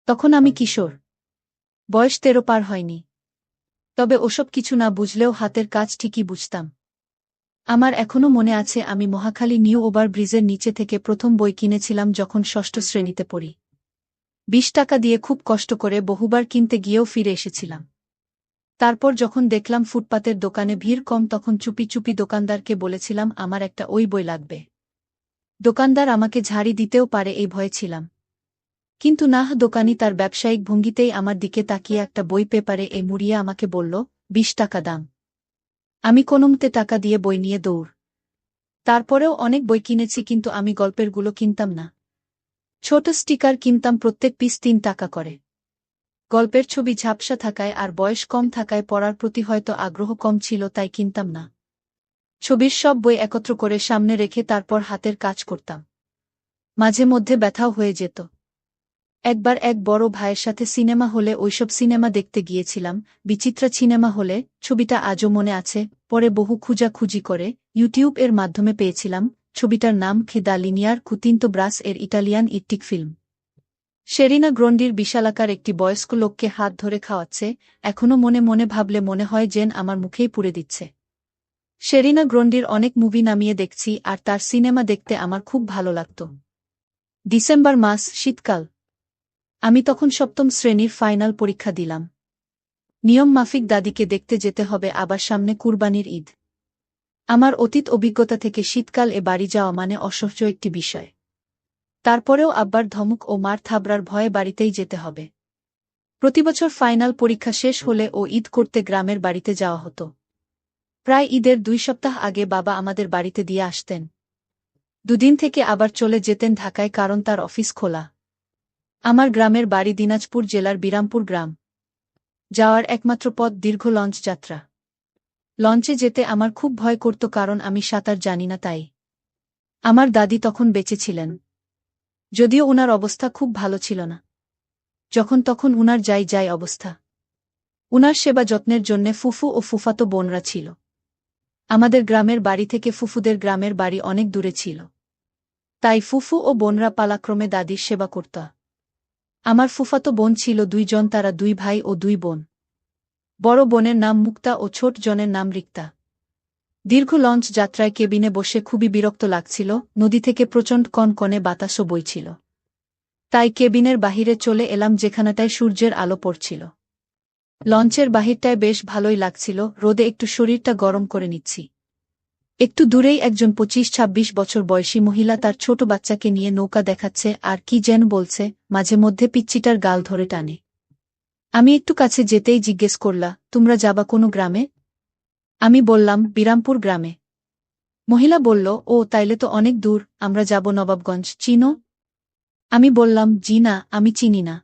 তখন আমি কিশোর, বয়স ১৩ পার হয়নি। তবে ওসব কিছু না বুঝলেও হাতের কাজ ঠিকই বুঝতাম। আমার এখনো মনে আছে আমি মহাখালী নিউ ওভার ব্রিজের নিচে থেকে প্রথম বই কিনেছিলাম যখন ষষ্ঠ শ্রেণীতে পড়ি। ২০ টাকা দিয়ে খুব কষ্ট করে বহুবার কিনতে গিয়েও ফিরে এসেছিলাম। তারপর যখন দেখলাম ফুটপাতের দোকানে ভিড় কম তখন চুপি চুপি দোকানদারকে বলেছিলাম আমার একটা ওই বই লাগবে। দোকানদার আমাকে ঝাড়ি দিতেও পারে এই ভয়ে ছিলাম। কিন্তু না, দোকানি তার ব্যবসায়িক ভঙ্গিতেই আমার দিকে তাকিয়ে একটা বই পেপারে মুড়িয়ে আমাকে বলল, ২০ টাকা দাম। আমি কোনোমতে টাকা দিয়ে বই নিয়ে দৌড়। তারপরেও অনেক বই কিনেছি কিন্তু আমি গল্পেরগুলো কিনতাম না। ছোট স্টিকার কিনতাম, প্রত্যেক পিস ৩ টাকা করে। গল্পের ছবি ঝাপসা থাকায় আর বয়স কম থাকায় পড়ার প্রতি হয়তো আগ্রহ কম ছিল, তাই কিনতাম না। ছবির সব বই একত্র করে সামনে রেখে তারপর হাতের কাজ করতাম। মাঝে মধ্যে ব্যথাও হয়ে যেত। একবার এক বড় ভাইয়ের সাথে সিনেমা হলে ওইসব সিনেমা দেখতে গিয়েছিলাম, বিচিত্রা সিনেমা হলে। ছবিটা আজও মনে আছে। পরে বহু খুঁজাখুঁজি করে ইউটিউব এর মাধ্যমে পেয়েছিলাম। ছবিটার নাম দা লিনিয়ার কুতিনতো ব্রাস এর ইটালিয়ান ইট্টিক ফিল্ম। শেরিনা গ্রন্ডির বিশালাকার একটি বয়স্ক লোককে হাত ধরে খাওয়াচ্ছে, এখনো মনে মনে ভাবলে মনে হয় যেন আমার মুখেই পুড়ে দিচ্ছে। শেরিনা গ্রন্ডির অনেক মুভি নামিয়ে দেখছি আর তার সিনেমা দেখতে আমার খুব ভালো লাগত। ডিসেম্বর মাস, শীতকাল। আমি তখন সপ্তম শ্রেণীর ফাইনাল পরীক্ষা দিলাম। নিয়ম মাফিক দাদিকে দেখতে যেতে হবে, আবার সামনে কুরবানির ঈদ। আমার অতীত অভিজ্ঞতা থেকে শীতকাল বাড়ি যাওয়া মানে অসহ্য একটি বিষয়। তারপরেও আব্বার ধমক ও মার থাবড়ার ভয়ে বাড়িতেই যেতে হবে। প্রতিবছর ফাইনাল পরীক্ষা শেষ হলে ঈদ করতে গ্রামের বাড়িতে যাওয়া হতো। প্রায় ঈদের ২ সপ্তাহ আগে বাবা আমাদের বাড়িতে দিয়ে আসতেন। দুদিন থেকে আবার চলে যেতেন ঢাকায়, কারণ তার অফিস খোলা। আমার গ্রামের বাড়ি দিনাজপুর জেলার বিরামপুর গ্রাম। যাওয়ার একমাত্র পথ দীর্ঘ লঞ্চ যাত্রা। লঞ্চে যেতে আমার খুব ভয় করত, কারণ আমি সাঁতার জানি না তাই। আমার দাদি তখন বেঁচে ছিলেন, যদিও উনার অবস্থা খুব ভালো ছিল না। যখন তখন উনার যাই অবস্থা। উনার সেবা যত্নের জন্যে ফুফু ও ফুফাতো বোনরা ছিল। আমাদের গ্রামের বাড়ি থেকে ফুফুদের গ্রামের বাড়ি অনেক দূরে ছিল। তাই ফুফু ও বোনরা পালাক্রমে দাদির সেবা করত। আমার ফুফাতো বোন ছিল ২ জন, তারা ২ ভাই ও ২ বোন। বড় বোনের নাম মুক্তা ও ছোট জনের নাম রিক্তা। দীর্ঘ লঞ্চ যাত্রায় কেবিনে বসে খুবই বিরক্ত লাগছিল, নদী থেকে প্রচণ্ড কনকনে বাতাসও বইছিল। তাই কেবিনের বাহিরে চলে এলাম, যেখানটায় সূর্যের আলো পড়ছিল। লঞ্চের বাহিরটায় বেশ ভালোই লাগছিল, রোদে একটু শরীরটা গরম করে নিচ্ছি। একটু দূরেই একজন ২৫-২৬ বছর বয়সী মহিলা তার ছোট বাচ্চাকে নিয়ে নৌকা দেখাচ্ছে আর কি যেন বলছে, মাঝে মধ্যে পিচ্চিটার গাল ধরে টানে। আমি একটু কাছে যেতেই জিজ্ঞেস করলা, তোমরা যাবা কোনো গ্রামে? আমি বললাম, বিরামপুর গ্রামে। মহিলা বলল, ও তাইলে তো অনেক দূর, আমরা যাব নবাবগঞ্জ, চিনো? আমি বললাম, জি না, আমি চিনি না।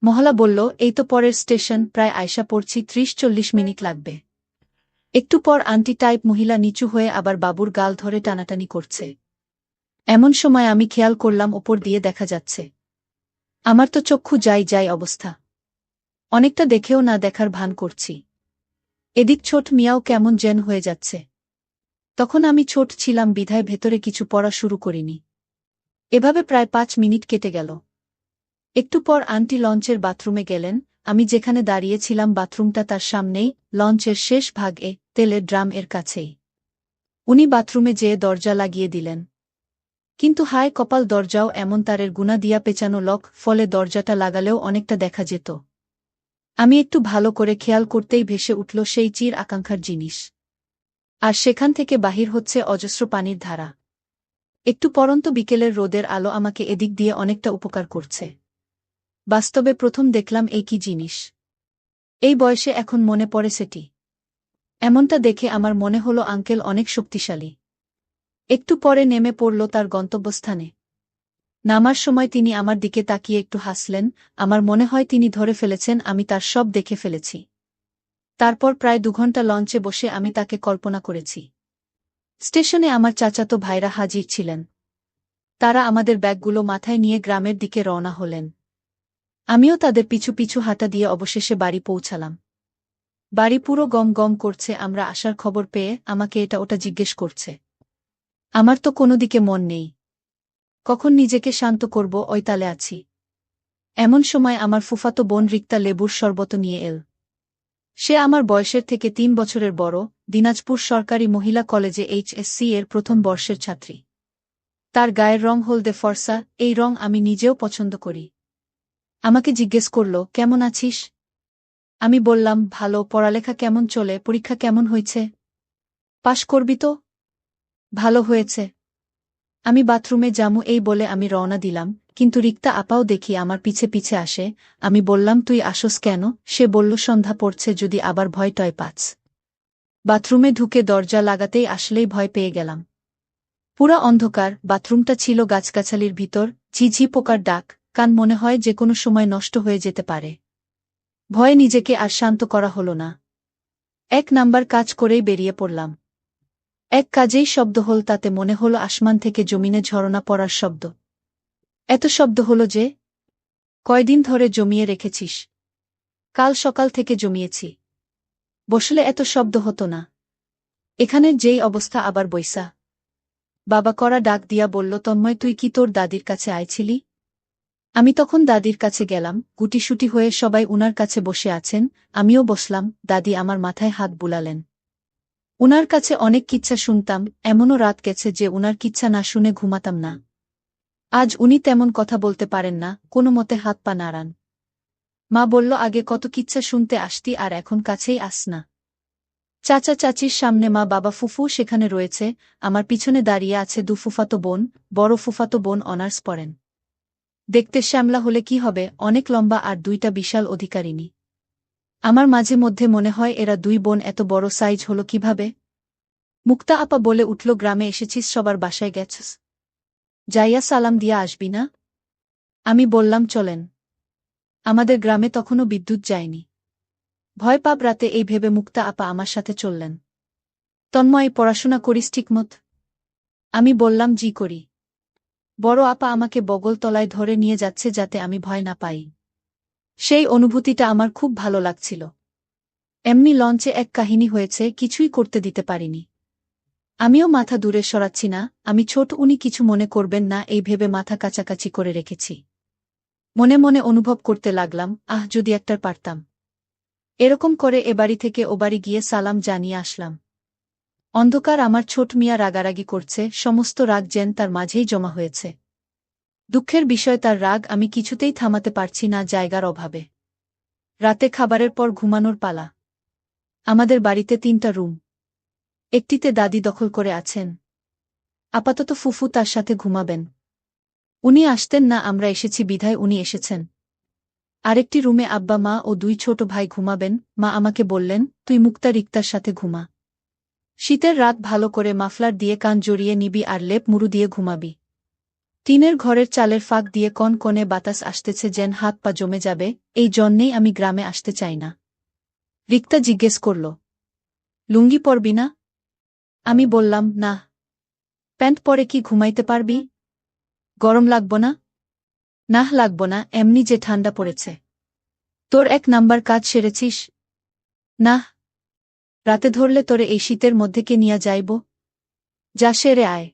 মহলা বলল, এই তো পরের স্টেশন, প্রায় আয়শা পড়ছি, ৩০-৪০ মিনিট লাগবে। একটু পর আন্টি টাইপ মহিলা নিচু হয়ে আবার বাবুর গাল ধরে টানাটানি করছে। এমন সময় আমি খেয়াল করলাম ওপর দিয়ে দেখা যাচ্ছে। আমার তো চক্ষু যাই অবস্থা। অনেকটা দেখেও না দেখার ভান করছি। এদিক ছোট মিয়াও কেমন যেন হয়ে যাচ্ছে। তখন আমি ছোট ছিলাম বিধায় ভেতরে কিছু পড়া শুরু করিনি। এভাবে প্রায় ৫ মিনিট কেটে গেল। একটু পর আন্টি লঞ্চের বাথরুমে গেলেন। আমি যেখানে দাঁড়িয়েছিলাম বাথরুমটা তার সামনেই, লঞ্চের শেষ ভাগে, তেলের ড্রাম এর কাছেই। উনি বাথরুমে যেয়ে দরজা লাগিয়ে দিলেন। কিন্তু হায় কপাল, দরজাও এমন তারের গুনা দিয়া পেঁচানো লক, ফলে দরজাটা লাগালেও অনেকটা দেখা যেত। আমি একটু ভালো করে খেয়াল করতেই ভেসে উঠল সেই চির আকাঙ্ক্ষার জিনিস। আর সেখান থেকে বাহির হচ্ছে অজস্র পানির ধারা। একটু পরন্ত বিকেলের রোদের আলো আমাকে এদিক দিয়ে অনেকটা উপকার করছে। বাস্তবে প্রথম দেখলাম এই কি জিনিস। এই বয়সে এখন মনে পড়ে সেটি। এমনটা দেখে আমার মনে হলো আঙ্কেল অনেক শক্তিশালী। একটু পরে নেমে পড়ল তার গন্তব্যস্থানে। নামার সময় তিনি আমার দিকে তাকিয়ে একটু হাসলেন। আমার মনে হয় তিনি ধরে ফেলেছেন আমি তার সব দেখে ফেলেছি। তারপর প্রায় ২ ঘণ্টা লঞ্চে বসে আমি তাকে কল্পনা করেছি। স্টেশনে আমার চাচাতো ভাইরা হাজির ছিলেন। তারা আমাদের ব্যাগগুলো মাথায় নিয়ে গ্রামের দিকে রওনা হলেন। আমিও তাদের পিছু পিছু হাঁটা দিয়ে অবশেষে বাড়ি পৌঁছালাম। বাড়ি পুরো গম গম করছে, আমরা আসার খবর পেয়ে আমাকে এটা ওটা জিজ্ঞেস করছে। আমার তো কোনো দিকে মন নেই। কখন নিজেকে শান্ত করব ওই তালে আছি। এমন সময় আমার ফুফাতো বোন রিক্তা লেবুর শরবত নিয়ে এল। সে আমার বয়সের থেকে ৩ বছরের বড়, দিনাজপুর সরকারি মহিলা কলেজে HSC এর প্রথম বর্ষের ছাত্রী। তার গায়ের রং হলদে ফর্সা, এই রং আমি নিজেও পছন্দ করি। আমাকে জিজ্ঞেস করল, কেমন আছিস? আমি বললাম, ভালো। পড়ালেখা কেমন চলে? পরীক্ষা কেমন হয়েছে? পাশ করবি তো? ভালো হয়েছে। আমি বাথরুমে যামু এই বলে আমি রওনা দিলাম, কিন্তু রিক্তা আপাও দেখি আমার পিছে পিছে আসে। আমি বললাম, তুই আসস কেন? সে বলল, সন্ধ্যা পড়ছে, যদি আবার ভয় টয় পাস। বাথরুমে ঢুকে দরজা লাগাতেই আসলেই ভয় পেয়ে গেলাম। পুরা অন্ধকার, বাথরুমটা ছিল গাছগাছালির ভিতর, ঝিঝি পোকার ডাক, কান মনে হয় যে কোনো সময় নষ্ট হয়ে যেতে পারে। ভয়ে নিজেকে আর শান্ত করা হলো না। ১ নাম্বার কাজ করেই বেরিয়ে পড়লাম। এক কাজেই শব্দ হল, তাতে মনে হলো আসমান থেকে জমিনে ঝরনা পড়ার শব্দ। এত শব্দ হলো যে? কয়দিন ধরে জমিয়ে রেখেছিস? কাল সকাল থেকে জমিয়েছি। বসলে এত শব্দ হতো না। এখানের যেই অবস্থা, আবার বইসা। বাবা করা ডাক দিয়া বলল, তন্ময়, তুই কি তোর দাদির কাছে আইছিলি? আমি তখন দাদির কাছে গেলাম। গুটিসুটি হয়ে সবাই উনার কাছে বসে আছেন, আমিও বসলাম। দাদি আমার মাথায় হাত বুলালেন। উনার কাছে অনেক কিচ্ছা শুনতাম, এমনও রাত গেছে যে উনার কিচ্ছা না শুনে ঘুমাতাম না। আজ উনি তেমন কথা বলতে পারেন না, কোনো মতে হাত পা নাড়ান। মা বলল, আগে কত কিচ্ছা শুনতে আসতি, আর এখন কাছেই আস না। চাচা চাচির সামনে মা বাবা ফুফু সেখানে রয়েছে, আমার পিছনে দাঁড়িয়ে আছে ২ ফুফাতো বোন। বড় ফুফাতো বোন অনার্স পড়েন। দেখতে শ্যামলা হলে কি হবে, অনেক লম্বা, আর ২টা বিশাল অধিকারিণী। আমার মাঝে মধ্যে মনে হয় এরা ২ বোন এত বড় সাইজ হলো কিভাবে। মুক্তা আপা বলে উঠল, গ্রামে এসেছিস, সবার বাসায় গেছস, যাইয়া সালাম দিয়া আসবি না? আমি বললাম, চলেন। আমাদের গ্রামে তখনও বিদ্যুৎ যায়নি। ভয় পাব রাতে, এই ভেবে মুক্তা আপা আমার সাথে চললেন। তন্ময়, পড়াশোনা করিস ঠিকমত? আমি বললাম, জি করি। বড় আপা আমাকে বগল তলায় ধরে নিয়ে যাচ্ছে যাতে আমি ভয় না পাই। সেই অনুভূতিটা আমার খুব ভালো লাগছিল। এমনি লঞ্চে এক কাহিনী হয়েছে, কিছুই করতে দিতে পারিনি। আমিও মাথা দূরে সরাচ্ছি না, আমি ছোট, উনি কিছু মনে করবেন না এই ভেবে মাথা কাছাকাছি করে রেখেছি। মনে মনে অনুভব করতে লাগলাম, যদি একটার পারতাম। এরকম করে এ বাড়ি থেকে ও বাড়ি গিয়ে সালাম জানিয়ে আসলাম। অন্ধকার, আমার ছোট মিয়া রাগারাগি করছে, সমস্ত রাগ যেন তার মাঝেই জমা হয়েছে। দুঃখের বিষয়, তার রাগ আমি কিছুতেই থামাতে পারছি না, জায়গার অভাবে। রাতে খাবারের পর ঘুমানোর পালা। আমাদের বাড়িতে ৩টা রুম। একটিতে দাদি দখল করে আছেন। আপাতত ফুফু তার সাথে ঘুমাবেন। উনি আসতেন না, আমরা এসেছি বিধায় উনি এসেছেন। আরেকটি রুমে আব্বা, মা ও ২ ছোট ভাই ঘুমাবেন। মা আমাকে বললেন, তুই মুক্তা রিক্তার সাথে ঘুমা। শীতের রাত, ভালো করে মাফলার দিয়ে কান জড়িয়ে নিবি আর লেপ মুড়ু দিয়ে ঘুমাবি। টিনের ঘরের চালের ফাঁক দিয়ে কনকনে বাতাস আসতেছে, যেন হাত পা জমে যাবে, এই জন্যেই আমি গ্রামে আসতে চাই না। রিক্তা জিজ্ঞেস করল, লুঙ্গি পরবি না? আমি বললাম, না। প্যান্ট পরে কি ঘুমাইতে পারবি? গরম লাগব না? নাহ, লাগব না, এমনি যে ঠান্ডা পড়েছে। তোর ১ নাম্বার কাজ সেরেছিস? নাহ। রাতে ধরলে তোরে এই শীতের মধ্যে কে নিয়া যাইব? যা, সেরে আয়।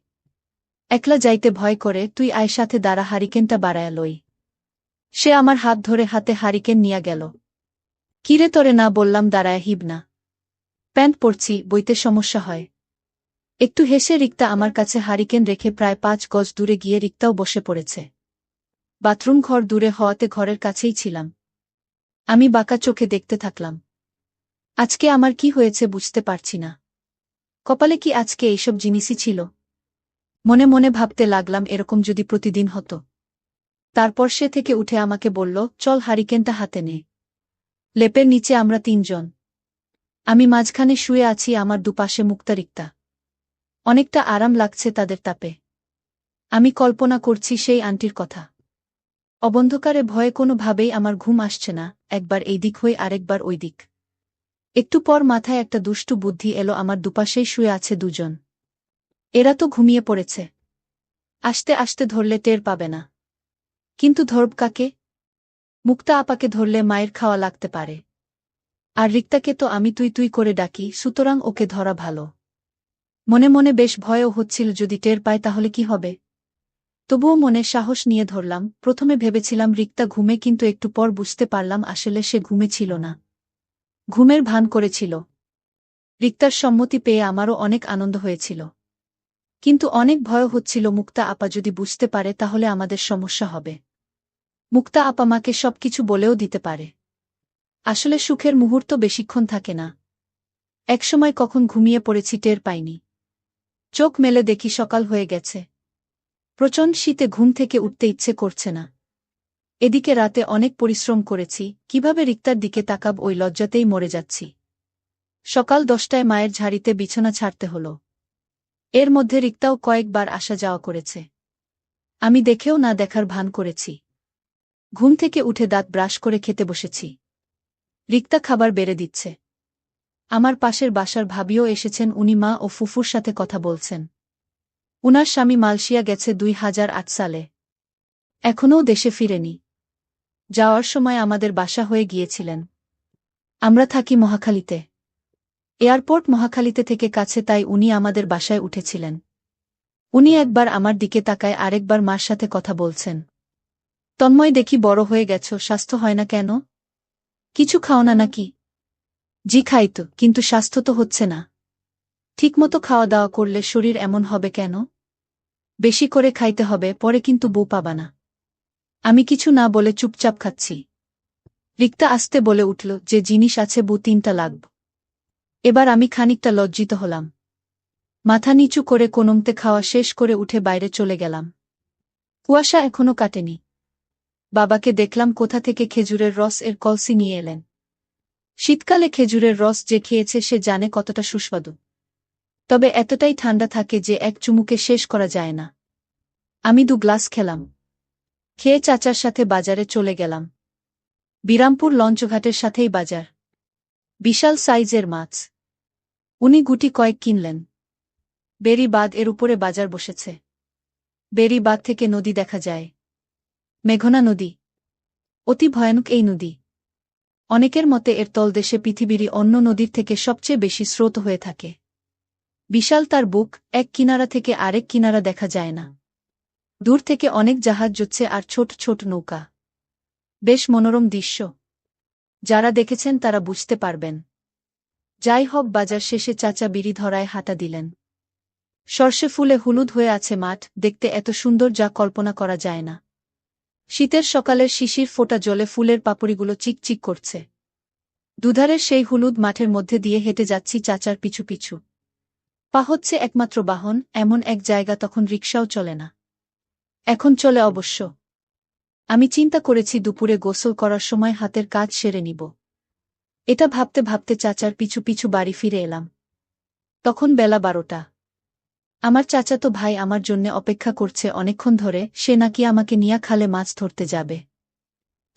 একলা যাইতে ভয় করে, তুই আয়, সাথে দাঁড়া, হারিকেনটা বাড়ায়া লই। সে আমার হাত ধরে হাতে হারিকেন নিয়া গেল। কিরে, তোরে না বললাম দাঁড়ায়া হিব না? প্যান্ট পরছি, বইতে সমস্যা হয়। একটু হেসে রিক্তা আমার কাছে হারিকেন রেখে প্রায় ৫ গজ দূরে গিয়ে রিক্তাও বসে পড়েছে। বাথরুম ঘর দূরে হওয়াতে ঘরের কাছেই ছিলাম। আমি বাঁকা চোখে দেখতে থাকলাম। আজকে আমার কি হয়েছে বুঝতে পারছি না। কপালে কি আজকে এইসব জিনিসই ছিল? মনে মনে ভাবতে লাগলাম, এরকম যদি প্রতিদিন হতো। তারপর সে থেকে উঠে আমাকে বলল, চল, হারিকেনটা হাতে নে। লেপের নিচে আমরা ৩ জন। আমি মাঝখানে শুয়ে আছি, আমার দুপাশে মুক্তা রিক্তা। অনেকটা আরাম লাগছে তাদের তাপে। আমি কল্পনা করছি সেই আন্টির কথা। অবন্ধকারে ভয়ে কোনোভাবেই আমার ঘুম আসছে না, একবার এই দিক হয়ে আরেকবার ওই দিক। একটু পর মাথায় একটা দুষ্টু বুদ্ধি এলো, আমার দুপাশেই শুয়ে আছে ২ জন। এরা তো ঘুমিয়ে পড়েছে। আস্তে আস্তে ধরলে টের পাবে না। কিন্তু ধরব কাকে? মুক্তা আপাকে ধরলে মায়ের খাওয়া লাগতে পারে। আর রিক্তাকে তো আমি তুই তুই করে ডাকি, সুতরাং ওকে ধরা ভালো। মনে মনে বেশ ভয়ও হচ্ছিল, যদি টের পায় তাহলে কি হবে? তবুও মনে সাহস নিয়ে ধরলাম। প্রথমে ভেবেছিলাম রিক্তা ঘুমে, কিন্তু একটু পর বুঝতে পারলাম আসলে সে ঘুমে ছিল না, ঘুমের ভান করেছিল। রিক্তার সম্মতি পেয়ে আমারও অনেক আনন্দ হয়েছিল, কিন্তু অনেক ভয় হচ্ছিল মুক্তা আপা যদি বুঝতে পারে তাহলে আমাদের সমস্যা হবে। মুক্তা আপা মাকে সবকিছু বলেও দিতে পারে। আসলে সুখের মুহূর্ত বেশিক্ষণ থাকে না, একসময় কখন ঘুমিয়ে পড়েছি টের পাইনি। চোখ মেলে দেখি সকাল হয়ে গেছে। প্রচণ্ড শীতে ঘুম থেকে উঠতে ইচ্ছে করছে না। এদিকে রাতে অনেক পরিশ্রম করেছি, কিভাবে রিক্তার দিকে তাকাব ওই লজ্জাতেই মরে যাচ্ছি। সকাল 10টায় মায়ের ঝাড়িতে বিছানা ছাড়তে হলো। এর মধ্যে রিক্তাও কয়েকবার আসা যাওয়া করেছে। আমি দেখেও না দেখার ভান করেছি। ঘুম থেকে উঠে দাঁত ব্রাশ করে খেতে বসেছি। রিক্তা খাবার বেড়ে দিচ্ছে। আমার পাশের বাসার ভাবিও এসেছেন, উনি মা ও ফুফুর সাথে কথা বলছেন। উনার স্বামী মালয়েশিয়া গেছে 2008 সালে, এখনও দেশে ফিরেনি। যাওয়ার সময় আমাদের বাসা হয়ে গিয়েছিলেন। আমরা থাকি মহাখালীতে। এয়ারপোর্ট মহাখালীতে থেকে কাছে, তাই উনি আমাদের বাসায় উঠেছিলেন। উনি একবার আমার দিকে তাকায়, আরেকবার মার সাথে কথা বলছেন। তন্ময়, দেখি বড় হয়ে গেছ, স্বাস্থ্য হয় না কেন? কিছু খাও না নাকি? জি খাই তো, কিন্তু স্বাস্থ্য তো হচ্ছে না। ঠিকমতো খাওয়া দাওয়া করলে শরীর এমন হবে কেন? বেশি করে খাইতে হবে, পরে কিন্তু বউ পাবা না। আমি কিছু না বলে চুপচাপ খাচ্ছি। রিক্তা আস্তে বলে উঠল, যে জিনিস আছে বউ 3টা লাগব। এবার আমি খানিকটা লজ্জিত হলাম। মাথা নিচু করে কোনমতে খাওয়া শেষ করে উঠে বাইরে চলে গেলাম। কুয়াশা এখনো কাটেনি। বাবাকে দেখলাম কোথা থেকে খেজুরের রস এর কলসি নিয়ে এলেন। শীতকালে খেজুরের রস যে খেয়েছে সে জানে কতটা সুস্বাদু। তবে এতটাই ঠান্ডা থাকে যে এক চুমুকে শেষ করা যায় না। আমি 2 গ্লাস খেলাম। খেয়ে চাচার সাথে বাজারে চলে গেলাম। বিরামপুর লঞ্চঘাটের সাথেই বাজার। বিশাল সাইজের মাছ। উনি গুটি কয়েক কিনলেন। বেরি বাঁধ এর উপরে বাজার বসেছে। বেরি বাঁধ থেকে নদী দেখা যায়, মেঘনা নদী। অতি ভয়ানক এই নদী। অনেকের মতে এর তলদেশে পৃথিবীরই অন্য নদীর থেকে সবচেয়ে বেশি স্রোত হয়ে থাকে। বিশাল তার বুক, এক কিনারা থেকে আরেক কিনারা দেখা যায় না। দূর থেকে অনেক জাহাজ যাচ্ছে আর ছোট ছোট নৌকা। বেশ মনোরম দৃশ্য। যারা দেখেছেন তারা বুঝতে পারবেন। যাই হোক, বাজার শেষে চাচা বিড়ি ধরায় হাঁটা দিলেন। সর্ষে ফুলে হলুদ হয়ে আছে মাঠ, দেখতে এত সুন্দর যা কল্পনা করা যায় না। শীতের সকালের শিশির ফোটা জলে ফুলের পাপড়িগুলো চিকচিক করছে। দুধারের সেই হলুদ মাঠের মধ্যে দিয়ে হেঁটে যাচ্ছি চাচার পিছু পিছু। পা হচ্ছে একমাত্র বাহন, এমন এক জায়গা তখন রিকশাও চলে না। এখন চলে অবশ্য। আমি চিন্তা করেছি দুপুরে গোসল করার সময় হাতের কাজ সেরে নিব। এটা ভাবতে ভাবতে চাচার পিছু পিছু বাড়ি ফিরে এলাম। তখন বেলা 12টা। আমার চাচাতো ভাই আমার জন্যে অপেক্ষা করছে অনেকক্ষণ ধরে, সে নাকি আমাকে নিয়ে খালে মাছ ধরতে যাবে।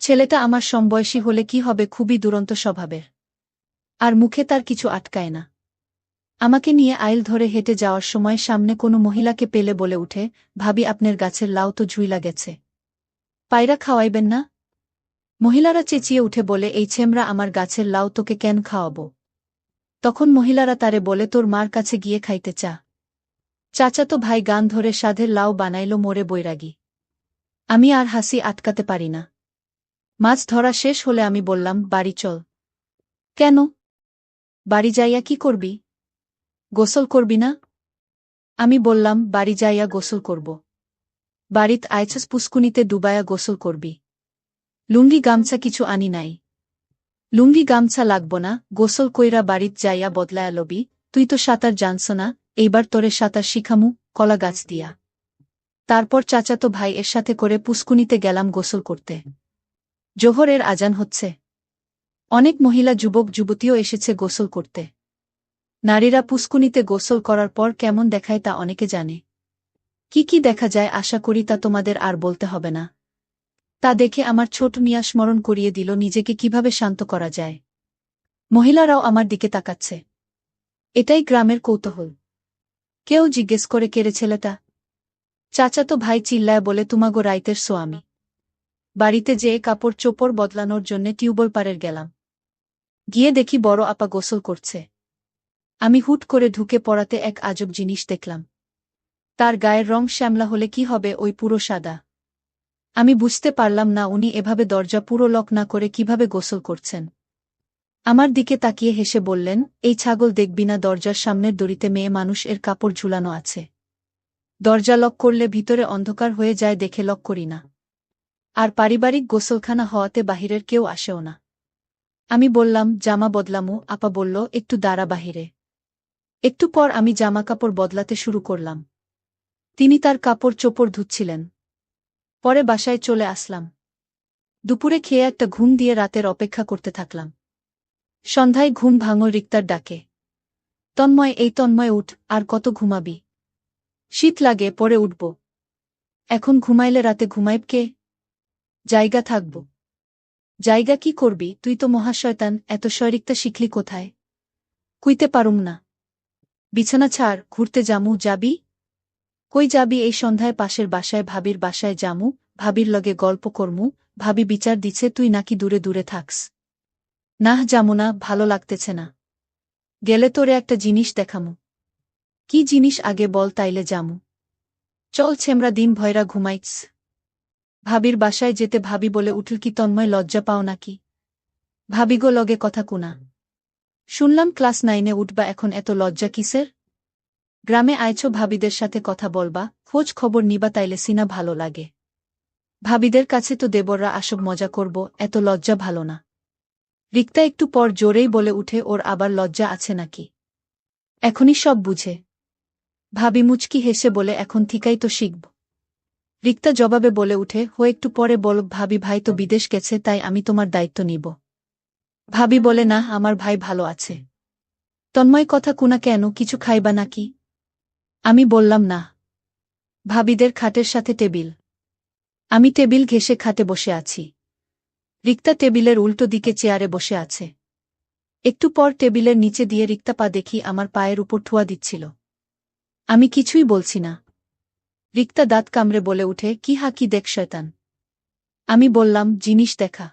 ছেলেটা আমার সমবয়সী হলে কি হবে, খুবই দুরন্ত স্বভাবের। আর মুখে তার কিছু আটকায় না। আমাকে নিয়ে আইল ধরে হেঁটে যাওয়ার সময় সামনে কোনো মহিলাকে পেলে বলে উঠে, ভাবি, আপনার গাছের লাউ তো ঝুইলা গেছে, পায়রা খাওয়াইবেন না? মহিলারা চেঁচিয়ে উঠে বলে, এই ছেমরা আমার গাছের লাউ তোকে কেন খাওয়াবো? তখন মহিলারা তারে বলে, তোর মার কাছে গিয়ে খাইতে চা। চাচাতো ভাই গান ধরে সাধের লাউ বানাইল মোরে বৈরাগী। আমি আর হাসি আটকাতে পারি না। মাছ ধরা শেষ হলে আমি বললাম, বাড়ি চল। কেন? বাড়ি যাইয়া কি করবি? গোসল করবি না? আমি বললাম, বাড়ি যাইয়া গোসল করব। বাড়িত আইছস পুস্কুনিতে ডুবায়া গোসল করবি। লুঙ্গি গামছা কিছু আনি নাই। লুঙ্গি গামছা লাগব না, গোসল কইরা বাড়িত যাইয়া বদলায়া লবি। তুই তো সাঁতার জানছ না, এইবার তোরে সাঁতার শিখামু, কলা গাছ দিয়া। তারপর চাচাতো ভাই এর সাথে করে পুস্কুনিতে গেলাম গোসল করতে। জোহরের আজান হচ্ছে। অনেক মহিলা যুবক যুবতীও এসেছে গোসল করতে। নারীরা পুস্কুনিতে গোসল করার পর কেমন দেখায় তা অনেকে জানে। কি কি দেখা যায় আশা করি তা তোমাদের আর বলতে হবে না। তা দেখে আমার ছোট মিয়া স্মরণ করিয়ে দিল নিজেকে কিভাবে শান্ত করা যায়। মহিলারাও আমার দিকে তাকাচ্ছে। এটাই গ্রামের কৌতূহল। কেউ জিজ্ঞেস করে, কেরে ছেলেটা? চাচাতো ভাই চিল্লায় বলে, তুমাগো রাইতের সোয়ামী। বাড়িতে যেয়ে কাপড় চোপড় বদলানোর জন্যে টিউবওয়েল পাড়ের গেলাম। গিয়ে দেখি বড় আপা গোসল করছে। আমি হুট করে ঢুকে পড়াতে এক আজব জিনিস দেখলাম। তার গায়ের রং শ্যামলা হলে কি হবে, ওই পুরো সাদা। আমি বুঝতে পারলাম না উনি এভাবে দরজা পুরো লক না করে কিভাবে গোসল করছেন। আমার দিকে তাকিয়ে হেসে বললেন, এই ছাগল দেখবি না দরজার সামনের দড়িতে মেয়ে মানুষ এর কাপড় ঝুলানো আছে। দরজা লক করলে ভিতরে অন্ধকার হয়ে যায় দেখে লক করি না। আর পারিবারিক গোসলখানা হওয়াতে বাহিরের কেউ আসেও না। আমি বললাম, জামা বদলামু? আপা বলল, একটু দাঁড়া বাহিরে। একটু পর আমি জামা কাপড় বদলাতে শুরু করলাম। তিনি তার কাপড় চোপড় ধুচ্ছিলেন। পরে বাসায় চলে আসলাম। দুপুরে খেয়ে একটা ঘুম দিয়ে রাতের অপেক্ষা করতে থাকলাম। সন্ধ্যায় ঘুম ভাঙল রিক্তার ডাকে। তন্ময়, এই তন্ময় উঠ, আর কত ঘুমাবি? শীত লাগে, পরে উঠব। এখন ঘুমাইলে রাতে ঘুমাইব কে? জায়গা থাকব। জায়গা কি করবি? তুই তো মহাশয়তান, এত শয়রিক্তা শিখলি কোথায়? কুইতে পারুম না। বিছানা ছাড়, ঘুরতে জামু, যাবি? কই যাবি? এই সন্ধ্যায় পাশের বাসায় ভাবির বাসায় জামু, ভাবির লগে গল্প করমু। ভাবি বিচার দিছে তুই নাকি দূরে দূরে থাকস। নাহ, যামু না, ভালো লাগতেছে না। গেলে তোরে একটা জিনিস দেখামু। কি জিনিস আগে বল, তাইলে যামু। চল, ছেমরা দিন ভয়রা ঘুমাইছ। ভাবির বাসায় যেতে ভাবি বলে উঠল, কি তন্ময়, লজ্জা পাও নাকি? ভাবিগো লগে কথা কুনা। শুনলাম ক্লাস 9-এ উঠবা, এখন এত লজ্জা কিসের? গ্রামে আইছো ভাবিদের সাথে কথা বলবা, খোঁজ খবর নিবা, তাইলে সিনা ভালো লাগে। ভাবিদের কাছে তো দেবররা আসব, মজা করব, এত লজ্জা ভালো না। রিক্তা একটু পর জোরেই বলে উঠে, ওর আবার লজ্জা আছে নাকি? এখনই সব বুঝে। ভাবি মুচকি হেসে বলে, এখন থিকাই তো শিখব। রিক্তা জবাবে বলে উঠে, হো একটু পরে বল, ভাবি ভাই তো বিদেশ গেছে, তাই আমি তোমার দায়িত্ব নিব। ভাবি বলে, না, আমার ভাই ভালো আছে। তন্ময় কথা কুনা কেন, কিছু খাইবা নাকি? আমি বললাম না। ভাবিদের খাটের সাথে টেবিল। আমি টেবিল ঘেঁষে খাটে বসে আছি। রিক্তা টেবিলের উল্টো দিকে চেয়ারে বসে আছে। একটু পর টেবিলের নিচে দিয়ে রিক্তা পা দেখি আমার পায়ের উপর ঠুয়া দিচ্ছিল। আমি কিছুই বলছি না। রিক্তা দাঁত কামড়ে বলে উঠে, কি হা, কি দেখ শয়তান? আমি বললাম, জিনিস দেখা।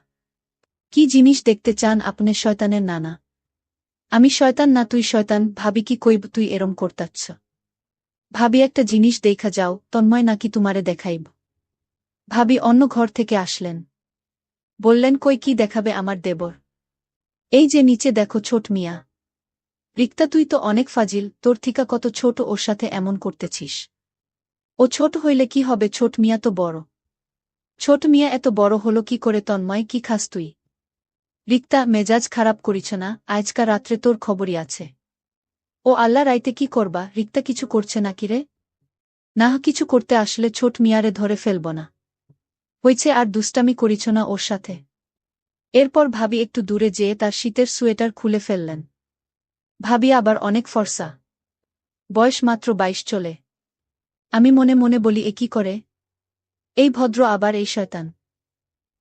কি জিনিস দেখতে চান আপনি, শয়তানের নানা? আমি শয়তান না, তুই শয়তান। ভাবি কি কইব তুই এরম করতাচ্ছ? ভাবি একটা জিনিস দেখা যাও, তন্ময় নাকি তোমারে দেখাইব। ভাবি অন্য ঘর থেকে আসলেন। বললেন, কই, কি দেখাবে আমার দেবর? এই যে নিচে দেখো, ছোট মিয়া। রিক্তা, তুই তো অনেক ফাজিল, তোর থিকা কত ছোট ওর সাথে এমন করতেছিস। ও ছোট হইলে কি হবে, ছোট মিয়া তো বড়। ছোট মিয়া এত বড় হলো কি করে? তন্ময়, কি খাস তুই? রিক্তা, মেজাজ খারাপ করিছ না, আজকা রাত্রে তোর খবরই আছে। ও আল্লাহ, রাইতে কি করবা? রিক্তা কিছু করছে নাকি রে? না, কিছু করতে আসলে ছোট মিয়ারে ধরে ফেলব না। হইছে, আর দুষ্টামি করিছ না ওর সাথে। এরপর ভাবি একটু দূরে যেয়ে তার শীতের সোয়েটার খুলে ফেললেন। ভাবি আবার অনেক ফর্সা। বয়স মাত্র 22 চলে। আমি মনে মনে বলি, এ কি করে? এই ভদ্র আবার এই শয়তান।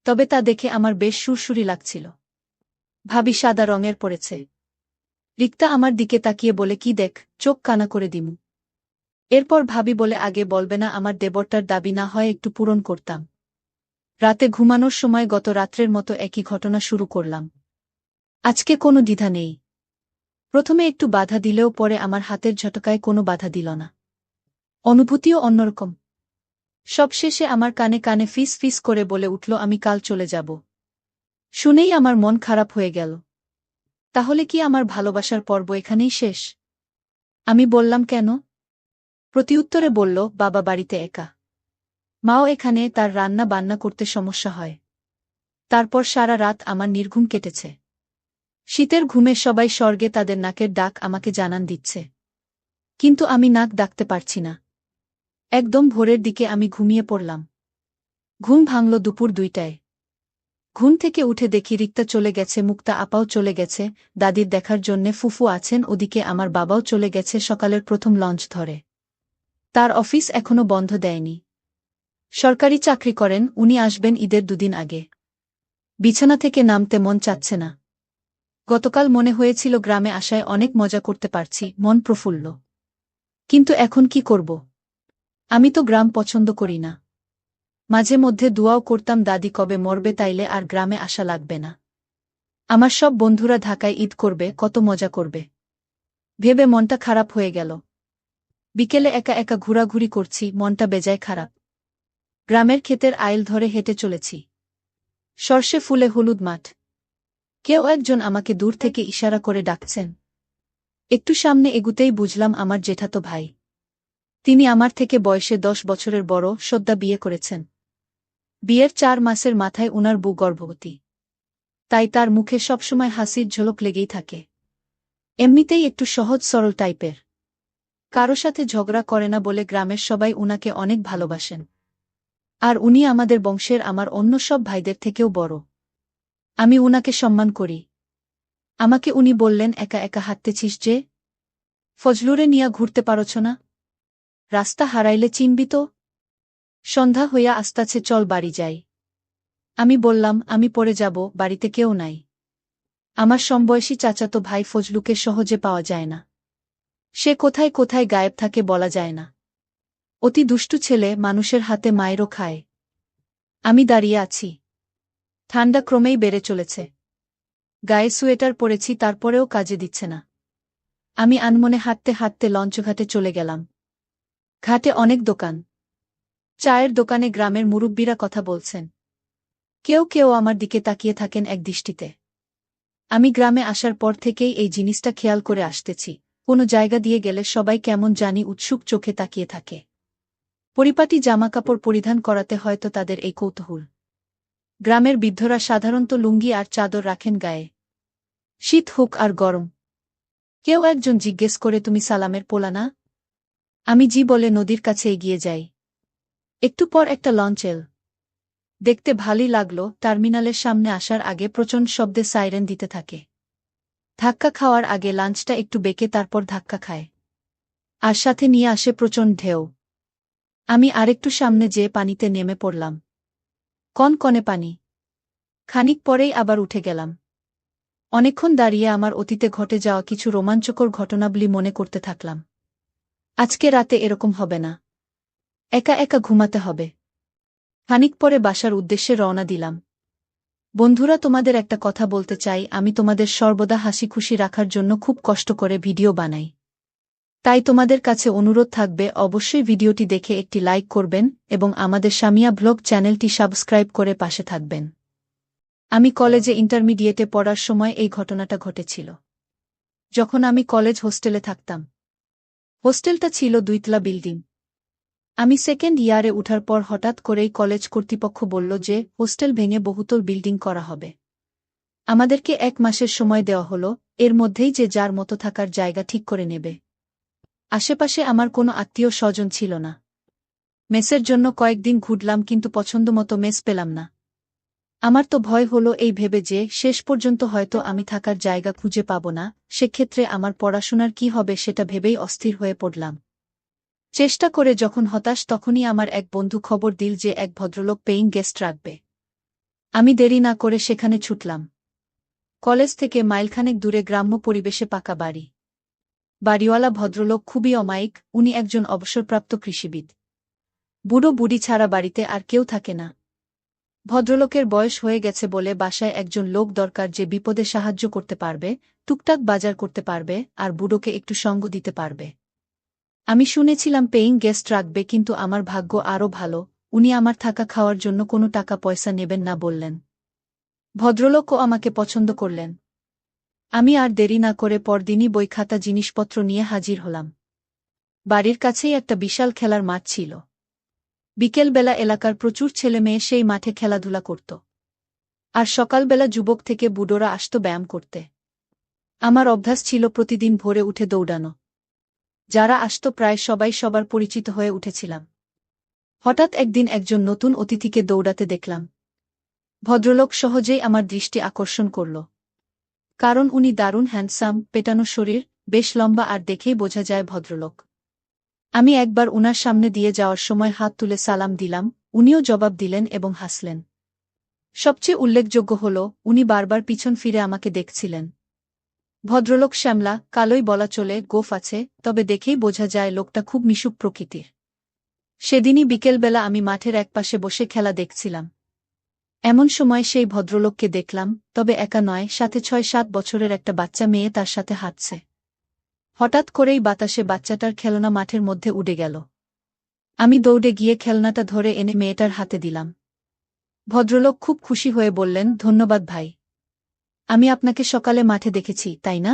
তবে তা দেখে আমার বেশ সুরসুরি লাগছিল। ভাবি সাদা রঙের পড়েছে। রিক্তা আমার দিকে তাকিয়ে বলে, কি দেখ, চোখ কানা করে দিমু। এরপর ভাবি বলে, আগে বলবে না আমার দেবরটার দাবি না হয় একটু পূরণ করতাম। রাতে ঘুমানোর সময় গত রাত্রের মতো একই ঘটনা শুরু করলাম। আজকে কোনো দ্বিধা নেই। প্রথমে একটু বাধা দিলেও পরে আমার হাতের ঝটকায় কোনো বাধা দিল না। অনুভূতিও অন্যরকম। সবশেষে আমার কানে কানে ফিস ফিস করে বলে উঠল, আমি কাল চলে যাব। শুনেই আমার মন খারাপ হয়ে গেল। তাহলে কি আমার ভালোবাসার পর্ব এখানেই শেষ? আমি বললাম, কেন? প্রতিউত্তরে বলল, বাবা বাড়িতে একা। মাও এখানে, তার রান্না বান্না করতে সমস্যা হয়। তারপর সারা রাত আমার নির্ঘুম কেটেছে। শীতের ঘুমে সবাই স্বর্গে তাদের নাকের ডাক আমাকে জানান দিচ্ছে। কিন্তু আমি নাক ডাকতে পারছি না। একদম ভোরের দিকে আমি ঘুমিয়ে পড়লাম। ঘুম ভাঙল দুপুর 2টায়। ঘুম থেকে উঠে দেখি রিক্তা চলে গেছে, মুক্তা আপাও চলে গেছে, দাদির দেখার জন্যে ফুফু আছেন, ওদিকে আমার বাবাও চলে গেছে সকালের প্রথম লঞ্চ ধরে। তার অফিস এখনো বন্ধ দেয়নি। সরকারি চাকরি করেন, উনি আসবেন ঈদের 2 দিন আগে। বিছানা থেকে নামতে মন চাচ্ছে না। গতকাল মনে হয়েছিল গ্রামে আসায় অনেক মজা করতে পারছি, মন প্রফুল্ল। কিন্তু এখন কি করব? আমি তো গ্রাম পছন্দ করি না। মাঝে মধ্যে দুয়াও করতাম দাদি কবে মরবে, তাইলে আর গ্রামে আসা লাগবে না। আমার সব বন্ধুরা ঢাকায় ঈদ করবে, কত মজা করবে। ভেবে মনটা খারাপ হয়ে গেল। বিকেলে একা একা ঘোরাঘুরি করছি, মনটা বেজায় খারাপ। গ্রামের ক্ষেতের আইল ধরে হেঁটে চলেছি। সর্ষে ফুলে হলুদ মাঠ। কেউ একজন আমাকে দূর থেকে ইশারা করে ডাকছেন। একটু সামনে এগুতেই বুঝলাম আমার জেঠাতো ভাই। তিনি আমার থেকে বয়সে 10 বছরের বড়, সদ্যা বিয়ে করেছেন। বিয়ের 4 মাসের মাথায় উনার বউ গর্ভবতী। তাই তার মুখে সবসময় হাসির ঝলক লেগেই থাকে। এমনিতেই একটু সহজ সরল টাইপের। কারো সাথে ঝগড়া করে না বলে গ্রামের সবাই উনাকে অনেক ভালোবাসেন। আর উনি আমাদের বংশের আমার অন্য সব ভাইদের থেকেও বড়। আমি উনাকে সম্মান করি। আমাকে উনি বললেন, একা একা হাঁটতেছিস যে? ফজলুরে নিয়া ঘুরতে পারছ না? রাস্তা হারাইলে চিনবি তো? সন্ধ্যা হইয়া আসতাছে, চল বাড়ি যাই। আমি বললাম, আমি পরে যাব, বাড়িতে কেউ নাই। আমার সমবয়সী চাচাতো ভাই ফজলুকে সহজে পাওয়া যায় না। সে কোথায় কোথায় গায়েব থাকে বলা যায় না। অতি দুষ্টু ছেলে, মানুষের হাতে মায়েরও খায়। আমি দাঁড়িয়ে আছি। ঠান্ডা ক্রমেই বেড়ে চলেছে। গায়ে সোয়েটার পরেছি, তারপরেও কাজে দিচ্ছে না। আমি আনমনে হাঁটতে হাঁটতে লঞ্চঘাটে চলে গেলাম। ঘাটে অনেক দোকান। চায়ের দোকানে গ্রামের মুরব্বিরা কথা বলছেন। কেউ কেউ আমার দিকে তাকিয়ে থাকেন এক দৃষ্টিতে। আমি গ্রামে আসার পর থেকেই এই জিনিসটা খেয়াল করে আসতেছি, কোনো জায়গা দিয়ে গেলে সবাই কেমন জানি উৎসুক চোখে তাকিয়ে থাকে। পরিপাটি জামাকাপড় পরিধান করাতে হয়তো তাদের এই কৌতূহল। গ্রামের বৃদ্ধরা সাধারণত লুঙ্গি আর চাদর রাখেন গায়ে। শীত হোক আর গরম। কেউ একজন জিজ্ঞেস করে, তুমি সালামের পোলা না? আমি জি বলে নদীর কাছে এগিয়ে যাই। একটু পর একটা লঞ্চ এল। দেখতে ভালোই লাগলো। টার্মিনালের সামনে আসার আগে প্রচণ্ড শব্দে সাইরেন দিতে থাকে। ধাক্কা খাওয়ার আগে লাঞ্চটা একটু বেঁকে তারপর ধাক্কা খায়। আর সাথে নিয়ে আসে প্রচণ্ড ঢেউ। আমি আরেকটু সামনে যেয়ে পানিতে নেমে পড়লাম। কনকনে পানি। খানিক পরেই আবার উঠে গেলাম। অনেকক্ষণ দাঁড়িয়ে আমার অতীতে ঘটে যাওয়া কিছু রোমাঞ্চকর ঘটনাবলী মনে করতে থাকলাম। আজকে রাতে এরকম হবে না। একা একা ঘুমাতে হবে। খানিক পরে বাসার উদ্দেশ্যে রওনা দিলাম। বন্ধুরা, তোমাদের একটা কথা বলতে চাই, আমি তোমাদের সর্বদা হাসি খুশি রাখার জন্য খুব কষ্ট করে ভিডিও বানাই। তাই তোমাদের কাছে অনুরোধ থাকবে, অবশ্যই ভিডিওটি দেখে একটি লাইক করবেন এবং আমাদের সামিয়া ব্লগ চ্যানেলটি সাবস্ক্রাইব করে পাশে থাকবেন। আমি কলেজে ইন্টারমিডিয়েটে পড়ার সময় এই ঘটনাটা ঘটেছিল। যখন আমি কলেজ হোস্টেলে থাকতাম। হোস্টেলটা ছিল 2 তলা বিল্ডিং। আমি সেকেন্ড ইয়ারে উঠার পর হঠাৎ করেই কলেজ কর্তৃপক্ষ বলল যে হোস্টেল ভেঙে বহুতল বিল্ডিং করা হবে। আমাদেরকে 1 মাসের সময় দেওয়া হলো, এর মধ্যেই যে যার মতো থাকার জায়গা ঠিক করে নেবে। আশেপাশে আমার কোনো আত্মীয় স্বজন ছিল না। মেসের জন্য কয়েকদিন ঘুরলাম, কিন্তু পছন্দমতো মেস পেলাম না। আমার তো ভয় হলো এই ভেবে যে শেষ পর্যন্ত হয়তো আমি থাকার জায়গা খুঁজে পাব না, সেক্ষেত্রে আমার পড়াশোনার কি হবে সেটা ভেবেই অস্থির হয়ে পড়লাম। চেষ্টা করে যখন হতাশ, তখনই আমার এক বন্ধু খবর দিল যে এক ভদ্রলোক পেইং গেস্ট রাখবে। আমি দেরি না করে সেখানে ছুটলাম। কলেজ থেকে মাইলখানেক দূরে গ্রাম্য পরিবেশে পাকা বাড়ি। বাড়িওয়ালা ভদ্রলোক খুবই অমায়িক, উনি একজন অবসরপ্রাপ্ত কৃষিবিদ। বুড়ো বুড়ি ছাড়া বাড়িতে আর কেউ থাকে না। ভদ্রলোকের বয়স হয়ে গেছে বলে বাসায় একজন লোক দরকার যে বিপদে সাহায্য করতে পারবে, টুকটাক বাজার করতে পারবে আর বুড়োকে একটু সঙ্গ দিতে পারবে। আমি শুনেছিলাম পেইং গেস্ট রাখবে, কিন্তু আমার ভাগ্য আরও ভালো, উনি আমার থাকা খাওয়ার জন্য কোনো টাকা পয়সা নেবেন না বললেন। ভদ্রলোকও আমাকে পছন্দ করলেন। আমি আর দেরি না করে পরদিনই বই খাতা জিনিসপত্র নিয়ে হাজির হলাম। বাড়ির কাছেই একটা বিশাল খেলার মাঠ ছিল। বিকেলবেলা এলাকার প্রচুর ছেলেমেয়ে সেই মাঠে খেলাধুলা করত। আর সকালবেলা যুবক থেকে বুড়োরা আসত ব্যায়াম করতে। আমার অভ্যাস ছিল প্রতিদিন ভোরে উঠে দৌড়ানো। যারা আসত প্রায় সবাই সবার পরিচিত হয়ে উঠেছিলাম। হঠাৎ একদিন একজন নতুন অতিথিকে দৌড়াতে দেখলাম। ভদ্রলোক সহজেই আমার দৃষ্টি আকর্ষণ করল। কারণ উনি দারুণ হ্যান্ডসাম, পেটানো শরীর, বেশ লম্বা আর দেখেই বোঝা যায় ভদ্রলোক। আমি একবার উনার সামনে দিয়ে যাওয়ার সময় হাত তুলে সালাম দিলাম, উনিও জবাব দিলেন এবং হাসলেন। সবচেয়ে উল্লেখযোগ্য হল, উনি বারবার পিছন ফিরে আমাকে দেখছিলেন। ভদ্রলোক শ্যামলা, কালোই বলা চলে, গোঁফ আছে, তবে দেখেই বোঝা যায় লোকটা খুব মিশুক প্রকৃতির। সেদিনই বিকেলবেলা আমি মাঠের একপাশে বসে খেলা দেখছিলাম। এমন সময় সেই ভদ্রলোককে দেখলাম, তবে একা নয়, সাথে 6-7 বছরের একটা বাচ্চা মেয়ে তার সাথে হাঁটছে। হঠাৎ করেই বাতাসে বাচ্চাটার খেলনা মাঠের মধ্যে উড়ে গেল। আমি দৌড়ে গিয়ে খেলনাটা ধরে এনে মেয়েটার হাতে দিলাম। ভদ্রলোক খুব খুশি হয়ে বললেন, ধন্যবাদ ভাই। আমি আপনাকে সকালে মাঠে দেখেছি, তাই না?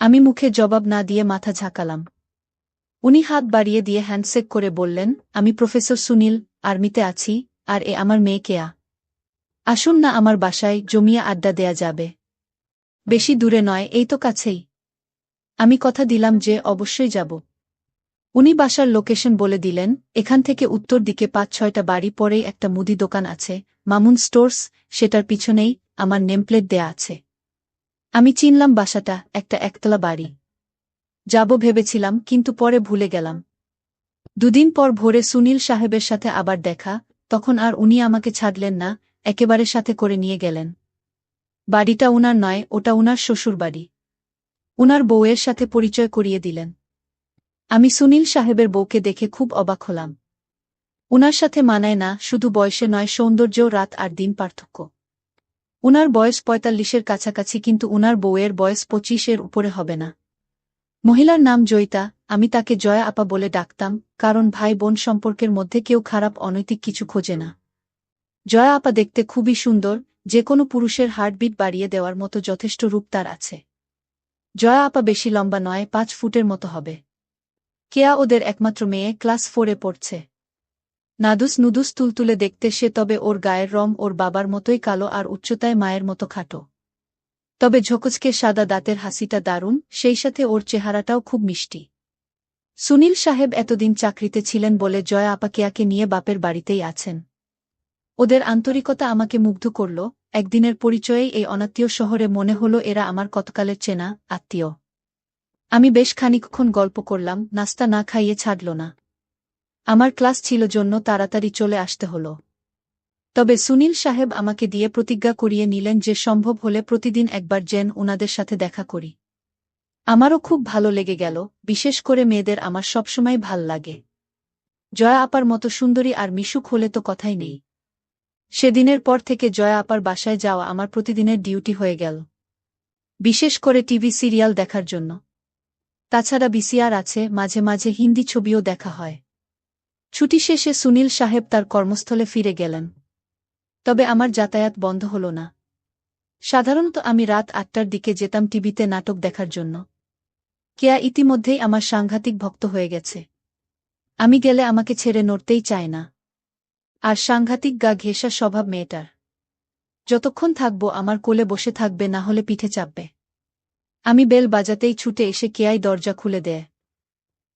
আমি মুখে জবাব না দিয়ে মাথা ঝাঁকালাম। উনি হাত বাড়িয়ে দিয়ে হ্যান্ডশেক করে বললেন, আমি প্রফেসর সুনীল, আর্মিতে আছি, আর এ আমার মেয়ে কেয়া। আসুন না আমার বাসায়, জমিয়ে আড্ডা দেয়া যাবে। বেশি দূরে নয়, এই তো কাছেই। আমি কথা দিলাম যে অবশ্যই যাব। উনি বাসার লোকেশন বলে দিলেন, এখান থেকে উত্তর দিকে ৫-৬টা বাড়ি পরেই একটা মুদি দোকান আছে, মামুন স্টোর্স, সেটার পিছনেই আমার নেমপ্লেট দেয়া আছে। আমি চিনলাম বাসাটা, একটা একতলা বাড়ি। যাব ভেবেছিলাম, কিন্তু পরে ভুলে গেলাম। দুদিন পর ভোরে সুনীল সাহেবের সাথে আবার দেখা, তখন আর উনি আমাকে ছাড়লেন না, একেবারে সাথে করে নিয়ে গেলেন। বাড়িটা উনার নয়, ওটা উনার শ্বশুর বাড়ি। উনার বউয়ের সাথে পরিচয় করিয়ে দিলেন। আমি সুনীল সাহেবের বউকে দেখে খুব অবাক হলাম। উনার সাথে মানায় না, শুধু বয়সে নয়, সৌন্দর্যও রাত আর দিন পার্থক্য। উনার বয়স ৪৫-এর কাছাকাছি, কিন্তু উনার বউয়ের বয়স ২৫-এর উপরে হবে না। মহিলার নাম জয়িতা, আমি তাকে জয়া আপা বলে ডাকতাম, কারণ ভাই বোন সম্পর্কের মধ্যে কেউ খারাপ অনৈতিক কিছু খোঁজে না। জয়া আপা দেখতে খুবই সুন্দর, যে কোনো পুরুষের হার্টবিট বাড়িয়ে দেওয়ার মতো যথেষ্ট রূপ তার আছে। জয়া আপা বেশি লম্বা নয়, ৫ ফুটের মতো হবে। কেয়া ওদের একমাত্র মেয়ে, ক্লাস 4-এ পড়ছে। নাদুস নুদুস তুলতুলে দেখতে সে, তবে ওর গায়ের রং ওর বাবার মতোই কালো আর উচ্চতায় মায়ের মতো খাটো। তবে ঝকঝকে সাদা দাঁতের হাসিটা দারুণ, সেই সাথে ওর চেহারাটাও খুব মিষ্টি। সুনীল সাহেব এতদিন চাকরিতে ছিলেন বলে জয়া আপা কেয়াকে নিয়ে বাপের বাড়িতেই আছেন। ওদের আন্তরিকতা আমাকে মুগ্ধ করল। একদিনের পরিচয়েই এই অনাত্মীয় শহরে মনে হলো এরা আমার কতকালের চেনা আত্মীয়। আমি বেশ খানিকক্ষণ গল্প করলাম, নাস্তা না খাইয়ে ছাড়ল না। আমার ক্লাস ছিল জন্য তাড়াতাড়ি চলে আসতে হলো। তবে সুনীল সাহেব আমাকে দিয়ে প্রতিজ্ঞা করিয়ে নিলেন যে সম্ভব হলে প্রতিদিন একবার যেন ওনাদের সাথে দেখা করি। আমারও খুব ভালো লেগে গেল, বিশেষ করে মেয়েদের আমার সবসময় ভাল লাগে। জয়া আপার মতো সুন্দরী আর মিশুক হলে তো কথাই নেই। সেদিনের পর থেকে জয়া আপার বাসায় যাওয়া আমার প্রতিদিনের ডিউটি হয়ে গেল। বিশেষ করে টিভি সিরিয়াল দেখার জন্য। তাছাড়া ভিসিআর আছে, মাঝে মাঝে হিন্দি ছবিও দেখা হয়। ছুটি শেষে সুনীল সাহেব তার কর্মস্থলে ফিরে গেলেন। তবে আমার যাতায়াত বন্ধ হল না। সাধারণত আমি রাত ৮টার দিকে যেতাম টিভিতে নাটক দেখার জন্য। কেয়া ইতিমধ্যেই আমার সাংঘাতিক ভক্ত হয়ে গেছে। আমি গেলে আমাকে ছেড়ে নড়তেই চায় না। আর সাংঘাতিক গা ঘেঁষা স্বভাব মেয়েটার। যতক্ষণ থাকব আমার কোলে বসে থাকবে, না হলে পিঠে চাপবে। আমি বেল বাজাতেই ছুটে এসে কেয়াই দরজা খুলে দেয়।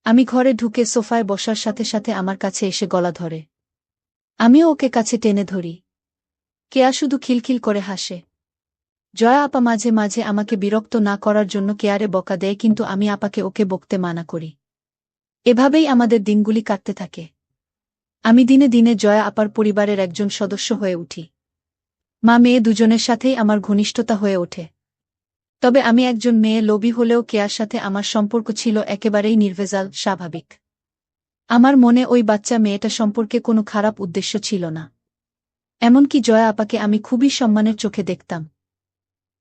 আমি ঘরে ঢুকে সোফায় বসার সাথে সাথে আমার কাছে এসে গলা ধরে। আমিও ওকে কাছে টেনে ধরি। কেয়া শুধু খিলখিল করে হাসে। জয়া আপা মাঝে মাঝে আমাকে বিরক্ত না করার জন্য কেয়ারে বকা দেয়, কিন্তু আমি আপাকে ওকে বকতে মানা করি। এভাবেই আমাদের দিনগুলি কাটতে থাকে। আমি দিনে দিনে জয়া আপার পরিবারের একজন সদস্য হয়ে উঠি। মা মেয়ে দুজনের সাথেই আমার ঘনিষ্ঠতা হয়ে ওঠে। তবে আমি একজন মেয়ে লোভী হলেও কেয়ার সাথে আমার সম্পর্ক ছিল একেবারেই নির্ভেজাল, স্বাভাবিক। আমার মনে ওই বাচ্চা মেয়েটা সম্পর্কে কোনো খারাপ উদ্দেশ্য ছিল না। এমনকি জয়া আপাকে আমি খুবই সম্মানের চোখে দেখতাম।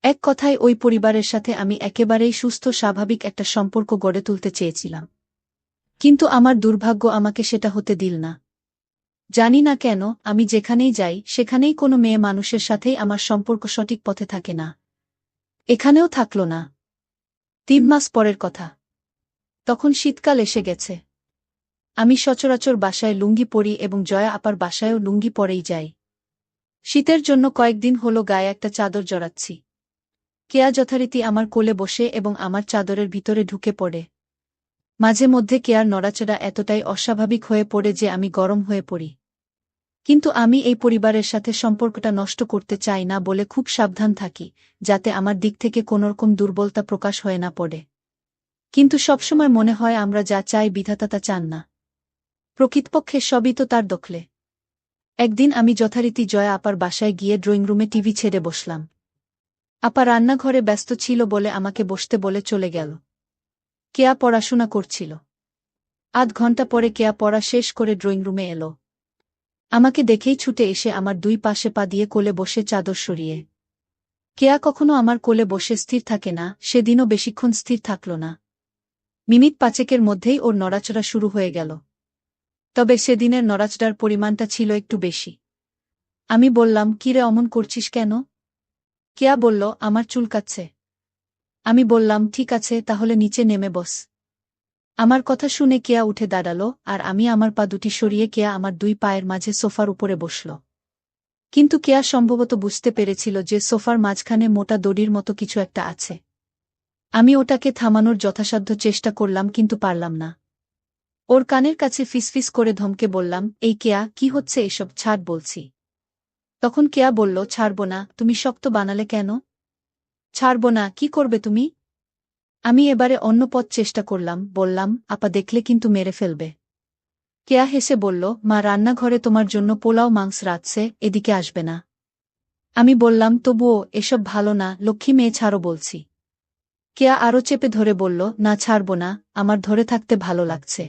এক কথায় ওই পরিবারের সাথে আমি একেবারেই সুস্থ স্বাভাবিক একটা সম্পর্ক গড়ে তুলতে চেয়েছিলাম। কিন্তু আমার দুর্ভাগ্য আমাকে সেটা হতে দিল না। জানি না কেন, আমি যেখানেই যাই সেখানেই কোনো মেয়ে মানুষের সাথেই আমার সম্পর্ক সঠিক পথে থাকে না। এখানেও থাকল না। ৩ মাস পরের কথা। তখন শীতকাল এসে গেছে। আমি সচরাচর বাসায় লুঙ্গি পরি এবং জয়া আপার বাসায়ও লুঙ্গি পরেই যাই। শীতের জন্য কয়েকদিন হলো গায়ে একটা চাদর জড়াচ্ছি। কেয়া যথারীতি আমার কোলে বসে এবং আমার চাদরের ভিতরে ঢুকে পড়ে। মাঝে মধ্যে কেয়ার নড়াচড়া এতটাই অস্বাভাবিক হয়ে পড়ে যে আমি গরম হয়ে পড়ি। কিন্তু আমি এই পরিবারের সাথে সম্পর্কটা নষ্ট করতে চাই না বলে খুব সাবধান থাকি, যাতে আমার দিক থেকে কোনোরকম দুর্বলতা প্রকাশ হয়ে না পড়ে। কিন্তু সবসময় মনে হয় আমরা যা চাই বিধাতা তা চান না। প্রকৃতপক্ষে সবই তো তার দখলে। একদিন আমি যথারীতি জয়া আপার বাসায় গিয়ে ড্রয়িং রুমে টিভি ছেড়ে বসলাম। আপা রান্নাঘরে ব্যস্ত ছিল বলে আমাকে বসতে বলে চলে গেল। কেয়া পড়াশোনা করছিল। আধ ঘন্টা পরে কেয়া পড়া শেষ করে ড্রয়িং রুমে এলো। আমাকে দেখেই ছুটে এসে আমার দুই পাশে পা দিয়ে কোলে বসে চাদর সরিয়ে। কেয়া কখনো আমার কোলে বসে স্থির থাকে না, সেদিনও বেশিক্ষণ স্থির থাকল না। মিনিট পাঁচেকের মধ্যেই ওর নড়াচড়া শুরু হয়ে গেল। তবে সেদিনের নড়াচড়ার পরিমাণটা ছিল একটু বেশি। আমি বললাম, কিরে অমন করছিস কেন? কেয়া বলল, আমার চুলকাচ্ছে। আমি বললাম, ঠিক আছে তাহলে নিচে নেমে বস। আমার কথা শুনে কেয়া উঠে দাঁড়ালো, আর আমি আমার পা দুটি সরিয়ে কেয়া আমার দুই পায়ের মাঝে সোফার উপরে বসল। কিন্তু কেয়া সম্ভবত বুঝতে পেরেছিল যে সোফার মাঝখানে মোটা দড়ির মতো কিছু একটা আছে। আমি ওটাকে থামানোর যথাসাধ্য চেষ্টা করলাম কিন্তু পারলাম না। ওর কানের কাছে ফিসফিস করে ধমকে বললাম, এই কেয়া, কি হচ্ছে এসব, ছাড় বলছি। তখন কেয়া বলল, ছাড়ব না, তুমি শক্ত বানালে কেন? ছাড়ব না, কি করবে তুমি? আমি এবারে অন্য পথ চেষ্টা করলাম, বললাম, আপা দেখলে কিন্তু মেরে ফেলবে। কেয়া হেসে বলল, মা রান্নাঘরে তোমার জন্য পোলাও মাংস রাঁধছে, এদিকে আসবে না। আমি বললাম, তবুও এসব ভালো না, লক্ষ্মী মেয়ে, ছাড়ো বলছি। কেয়া আরও চেপে ধরে বলল, না ছাড়ব না, আমার ধরে থাকতে ভালো লাগছে।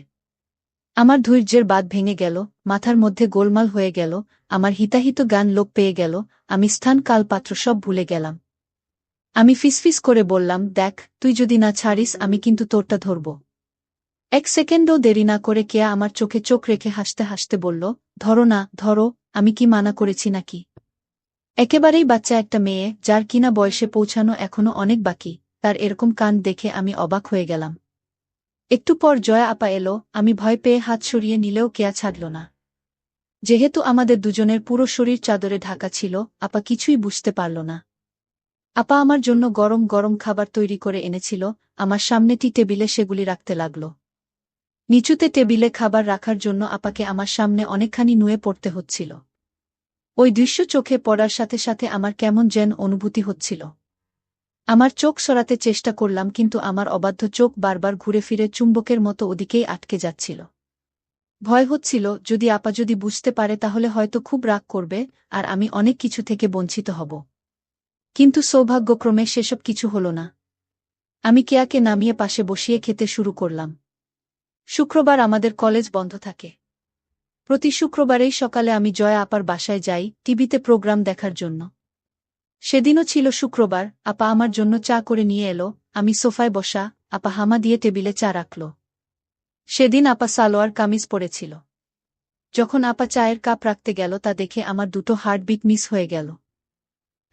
আমার ধৈর্যের বাঁধ ভেঙে গেল, মাথার মধ্যে গোলমাল হয়ে গেল, আমার হিতাহিত গান লোপ পেয়ে গেল, আমি স্থান কাল পাত্র সব ভুলে গেলাম। আমি ফিসফিস করে বললাম, দেখ, তুই যদি না ছাড়িস আমি কিন্তু তোরটা ধরব। এক সেকেন্ডও দেরি না করে কেয়া আমার চোখে চোখ রেখে হাসতে হাসতে বলল, ধরো না, ধরো, আমি কি মানা করেছি নাকি? একেবারেই বাচ্চা একটা মেয়ে, যার কিনা বয়সে পৌঁছানো এখনো অনেক বাকি, তার এরকম কান দেখে আমি অবাক হয়ে গেলাম। একটু পর জয়া আপা এলো, আমি ভয় পেয়ে হাত সরিয়ে নিলেও কেয়া ছাড়ল না। যেহেতু আমাদের দুজনের পুরো শরীর চাদরে ঢাকা ছিল, আপা কিছুই বুঝতে পারল না। আপা আমার জন্য গরম গরম খাবার তৈরি করে এনেছিল, আমার সামনে টি টেবিলে সেগুলি রাখতে লাগল। নিচুতে টেবিলে খাবার রাখার জন্য আপাকে আমার সামনে অনেকখানি নুয়ে পড়তে হচ্ছিল। ওই দৃশ্য চোখে পড়ার সাথে সাথে আমার কেমন যেন অনুভূতি হচ্ছিল। আমার চোখ সরাতে চেষ্টা করলাম কিন্তু আমার অবাধ্য চোখ বারবার ঘুরে ফিরে চুম্বকের মতো ওদিকেই আটকে যাচ্ছিল। ভয় হচ্ছিল, যদি বুঝতে পারে তাহলে হয়তো খুব রাগ করবে, আর আমি অনেক কিছু থেকে বঞ্চিত হব। কিন্তু সৌভাগ্যক্রমে সেসব কিছু হল না। আমি কেয়াকে নামিয়ে পাশে বসিয়ে খেতে শুরু করলাম। শুক্রবার আমাদের কলেজ বন্ধ থাকে। প্রতি শুক্রবারেই সকালে আমি জয়া আপার বাসায় যাই টিভিতে প্রোগ্রাম দেখার জন্য। সেদিনও ছিল শুক্রবার, আপা আমার জন্য চা করে নিয়ে এলো, আমি সোফায় বসা, আপা হামা দিয়ে টেবিলে চা রাখল। সেদিন আপা সালোয়ার কামিজ পরেছিল। যখন আপা চায়ের কাপ রাখতে গেল তা দেখে আমার দুটো হার্টবিট মিস হয়ে গেল।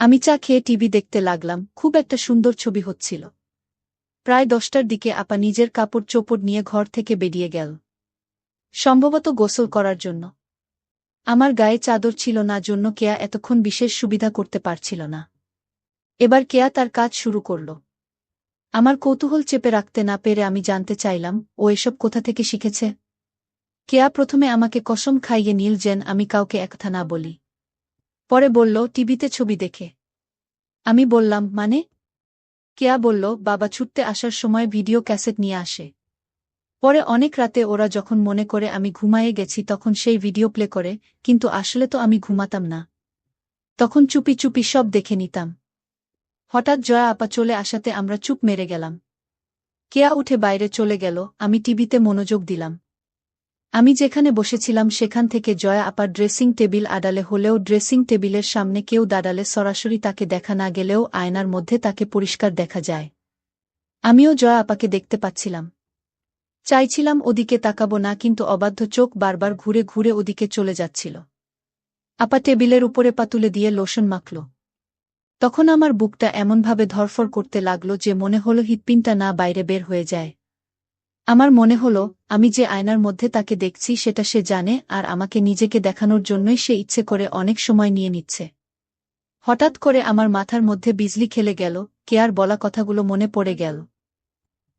আমি চা খেয়ে টিভি দেখতে লাগলাম, খুব একটা সুন্দর ছবি হচ্ছিল। প্রায় 10টার দিকে আপা নিজের কাপড় চোপড় নিয়ে ঘর থেকে বেরিয়ে গেল। সম্ভবত গোসল করার জন্য। আমার গায়ে চাদর ছিল না জন্য কেয়া এতক্ষণ বিশেষ সুবিধা করতে পারছিল না। এবার কেয়া তার কাজ শুরু করল। আমার কৌতূহল চেপে রাখতে না পেরে আমি জানতে চাইলাম, ও এসব কোথা থেকে শিখেছে। কেয়া প্রথমে আমাকে কসম খাইয়ে নিল যেন আমি কাউকে একথা না বলি। পরে বলল, টিভিতে ছবি দেখে। আমি বললাম, মানে? কেয়া বলল, বাবা ছুটতে আসার সময় ভিডিও ক্যাসেট নিয়ে আসে। পরে অনেক রাতে ওরা যখন মনে করে আমি ঘুমায়ে গেছি তখন সেই ভিডিও প্লে করে, কিন্তু আসলে তো আমি ঘুমাতাম না। তখন চুপি চুপি সব দেখে নিতাম। হঠাৎ জয়া আপা চলে আসাতে আমরা চুপ মেরে গেলাম। কেয়া উঠে বাইরে চলে গেল, আমি টিভিতে মনোযোগ দিলাম। আমি যেখানে বসেছিলাম সেখান থেকে জয়া আপার ড্রেসিং টেবিল আড়ালে হলেও ড্রেসিং টেবিলের সামনে কেউ দাঁড়ালে সরাসরি তাকে দেখা না গেলেও আয়নার মধ্যে তাকে পরিষ্কার দেখা যায়। আমিও জয়া আপাকে দেখতে পাচ্ছিলাম। চাইছিলাম ওদিকে তাকাবো না কিন্তু অবাধ্য চোখ বারবার ঘুরে ঘুরে ওদিকে চলে যাচ্ছিল। আপা টেবিলের উপরে পা তুলে দিয়ে লোশন মাখল। তখন আমার বুকটা এমনভাবে ধরফর করতে লাগল যে মনে হলো হৃৎপিণ্ডটা না বাইরে বের হয়ে যায়। আমার মনে হলো, আমি যে আয়নার মধ্যে তাকে দেখছি সেটা সে জানে আর আমাকে নিজেকে দেখানোর জন্যই সে ইচ্ছে করে অনেক সময় নিয়ে নিচ্ছে। হঠাৎ করে আমার মাথার মধ্যে বিজলি খেলে গেল, কেয়ার বলা কথাগুলো মনে পড়ে গেল।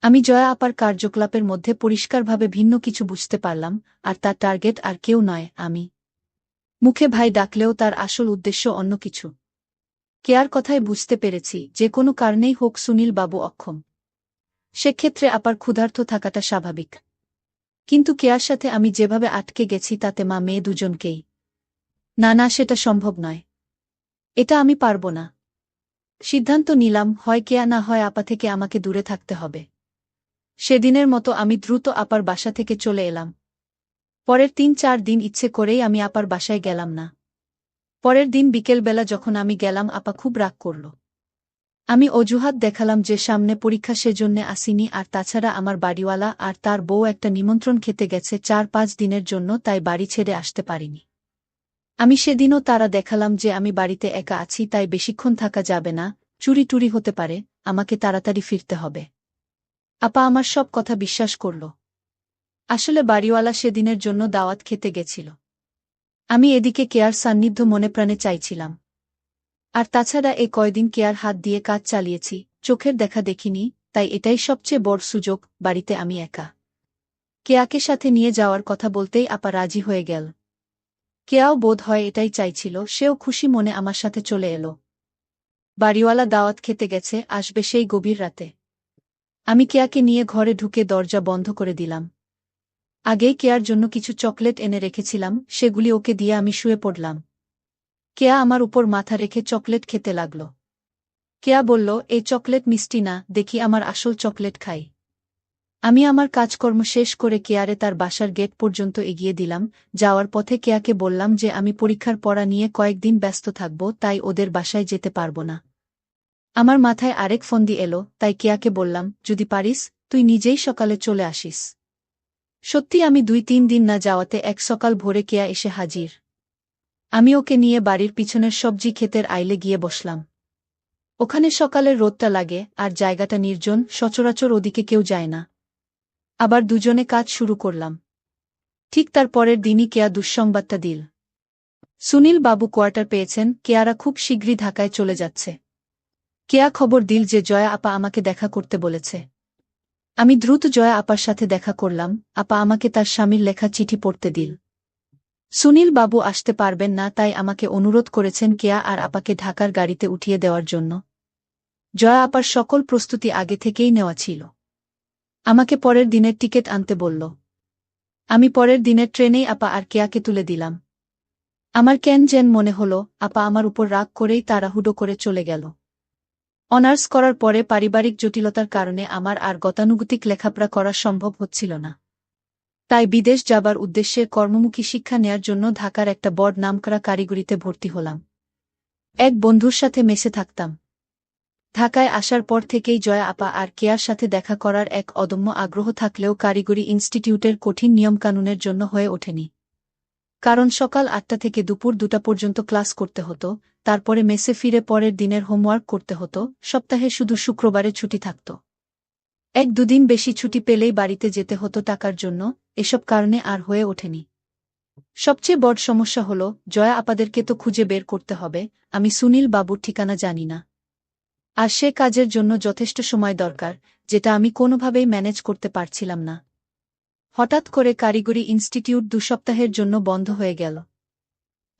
আমি জয়া আপার কার্যকলাপের মধ্যে পরিষ্কারভাবে ভিন্ন কিছু বুঝতে পারলাম, আর তার টার্গেট আর কেউ নয়, আমি। মুখে ভাই ডাকলেও তার আসল উদ্দেশ্য অন্য কিছু। কেয়ার কথায় বুঝতে পেরেছি, যে কোনো কারণেই হোক সুনীল বাবু অক্ষম। সেক্ষেত্রে আপার ক্ষুধার্ত থাকাটা স্বাভাবিক। কিন্তু কেয়ার সাথে আমি যেভাবে আটকে গেছি তাতে মা মেয়ে দুজনকেই। না না, সেটা সম্ভব নয়। এটা আমি পারব না। সিদ্ধান্ত নিলাম, হয় কেয়া না হয় আপা থেকে আমাকে দূরে থাকতে হবে। সেদিনের মতো আমি দ্রুত আপার বাসা থেকে চলে এলাম। পরের 3-4 দিন ইচ্ছে করেই আমি আপার বাসায় গেলাম না। পরের দিন বিকেলবেলা যখন আমি গেলাম আপা খুব রাগ করল। আমি অজুহাত দেখালাম যে সামনে পরীক্ষা সেজন্যে আসিনি, আর তাছাড়া আমার বাড়িওয়ালা আর তার বউ একটা নিমন্ত্রণ খেতে গেছে ৪-৫ দিনের জন্য, তাই বাড়ি ছেড়ে আসতে পারিনি। আমি সেদিনও তারা দেখালাম যে আমি বাড়িতে একা আছি, তাই বেশিক্ষণ থাকা যাবে না, চুরি টুরি হতে পারে, আমাকে তাড়াতাড়ি ফিরতে হবে। আপা আমার সব কথা বিশ্বাস করল। আসলে বাড়িওয়ালা সেদিনের জন্য দাওয়াত খেতে গেছিল। আমি এদিকে কেয়ার সান্নিধ্য মনে প্রাণে চাইছিলাম। আর তাছাড়া এ কয়দিন কেয়ার হাত দিয়ে কাজ চালিয়েছি, চোখের দেখা দেখিনি, তাই এটাই সবচেয়ে বড় সুযোগ, বাড়িতে আমি একা। কেয়াকে সাথে নিয়ে যাওয়ার কথা বলতেই আপা রাজি হয়ে গেল। কেয়াও বোধ হয় এটাই চাইছিল, সেও খুশি মনে আমার সাথে চলে এলো। বাড়িওয়ালা দাওয়াত খেতে গেছে, আসবে সেই গভীর রাতে। আমি কেয়াকে নিয়ে ঘরে ঢুকে দরজা বন্ধ করে দিলাম। আগেই কেয়ার জন্য কিছু চকলেট এনে রেখেছিলাম, সেগুলি ওকে দিয়ে আমি শুয়ে পড়লাম। কেয়া আমার উপর মাথা রেখে চকলেট খেতে লাগল। কেয়া বলল, এই চকলেট মিষ্টি না, দেখি আমার আসল চকলেট খাই। আমি আমার কাজকর্ম শেষ করে কেয়ারে তার বাসার গেট পর্যন্ত এগিয়ে দিলাম। যাওয়ার পথে কেয়াকে বললাম যে আমি পরীক্ষার পড়া নিয়ে কয়েকদিন ব্যস্ত থাকব, তাই ওদের বাসায় যেতে পারব না। আমার মাথায় আরেক ফন্দি এলো, তাই কেয়াকে বললাম, যদি পারিস তুই নিজেই সকালে চলে আসিস। সত্যি আমি ২-৩ দিন না যাওয়াতে এক সকাল ভোরে কেয়া এসে হাজির। আমি ওকে নিয়ে বাড়ির পিছনের সবজি ক্ষেতের আইলে গিয়ে বসলাম। ওখানে সকালের রোদটা লাগে, আর জায়গাটা নির্জন, সচরাচর ওদিকে কেউ যায় না। আবার দুজনে কাজ শুরু করলাম। ঠিক তার পরের দিনই কেয়া দুঃসংবাদটা দিল। সুনীল বাবু কোয়ার্টার পেয়েছেন, কেয়ারা খুব শীঘ্রই ঢাকায় চলে যাচ্ছে। কেয়া খবর দিল যে জয়া আপা আমাকে দেখা করতে বলেছে। আমি দ্রুত জয়া আপার সাথে দেখা করলাম। আপা আমাকে তার স্বামীর লেখা চিঠি পড়তে দিল। সুনীল বাবু আসতে পারবেন না, তাই আমাকে অনুরোধ করেছেন কেয়া আর আপাকে ঢাকার গাড়িতে উঠিয়ে দেওয়ার জন্য। জয়া আপার সকল প্রস্তুতি আগে থেকেই নেওয়া ছিল। আমাকে পরের দিনের টিকিট আনতে বলল। আমি পরের দিনের ট্রেনেই আপা আর কেয়াকে তুলে দিলাম। আমার কেন যেন মনে হলো আপা আমার উপর রাগ করেই তাড়াহুড়ো করে চলে গেল। অনার্স করার পরে পারিবারিক জটিলতার কারণে আমার আর গতানুগতিক লেখাপড়া করা সম্ভব হচ্ছিল না। তাই বিদেশ যাবার উদ্দেশ্যে কর্মমুখী শিক্ষা নেয়ার জন্য ঢাকার একটা বড় নামকরা কারিগরিতে ভর্তি হলাম। এক বন্ধুর সাথে মেসে থাকতাম। ঢাকায় আসার পর থেকেই জয়া আপা আর কেয়ার সাথে দেখা করার এক অদম্য আগ্রহ থাকলেও কারিগরি ইনস্টিটিউটের কঠিন নিয়মকানুনের জন্য হয়ে ওঠেনি। কারণ সকাল ৮টা থেকে দুপুর ২টা পর্যন্ত ক্লাস করতে হতো, তারপরে মেসে ফিরে পরের দিনের হোমওয়ার্ক করতে হতো, সপ্তাহে শুধু শুক্রবারে ছুটি থাকত। ১-২ দিন বেশি ছুটি পেলেই বাড়িতে যেতে হতো টাকার জন্য, এসব কারণে আর হয়ে ওঠেনি। সবচেয়ে বড় সমস্যা হলো, জয়া আপাদেরকে তো খুঁজে বের করতে হবে, আমি সুনীল বাবুর ঠিকানা জানি না। আর সে কাজের জন্য যথেষ্ট সময় দরকার, যেটা আমি কোনোভাবেই ম্যানেজ করতে পারছিলাম না। হঠাৎ করে কারিগরি ইনস্টিটিউট ২ সপ্তাহের জন্য বন্ধ হয়ে গেল।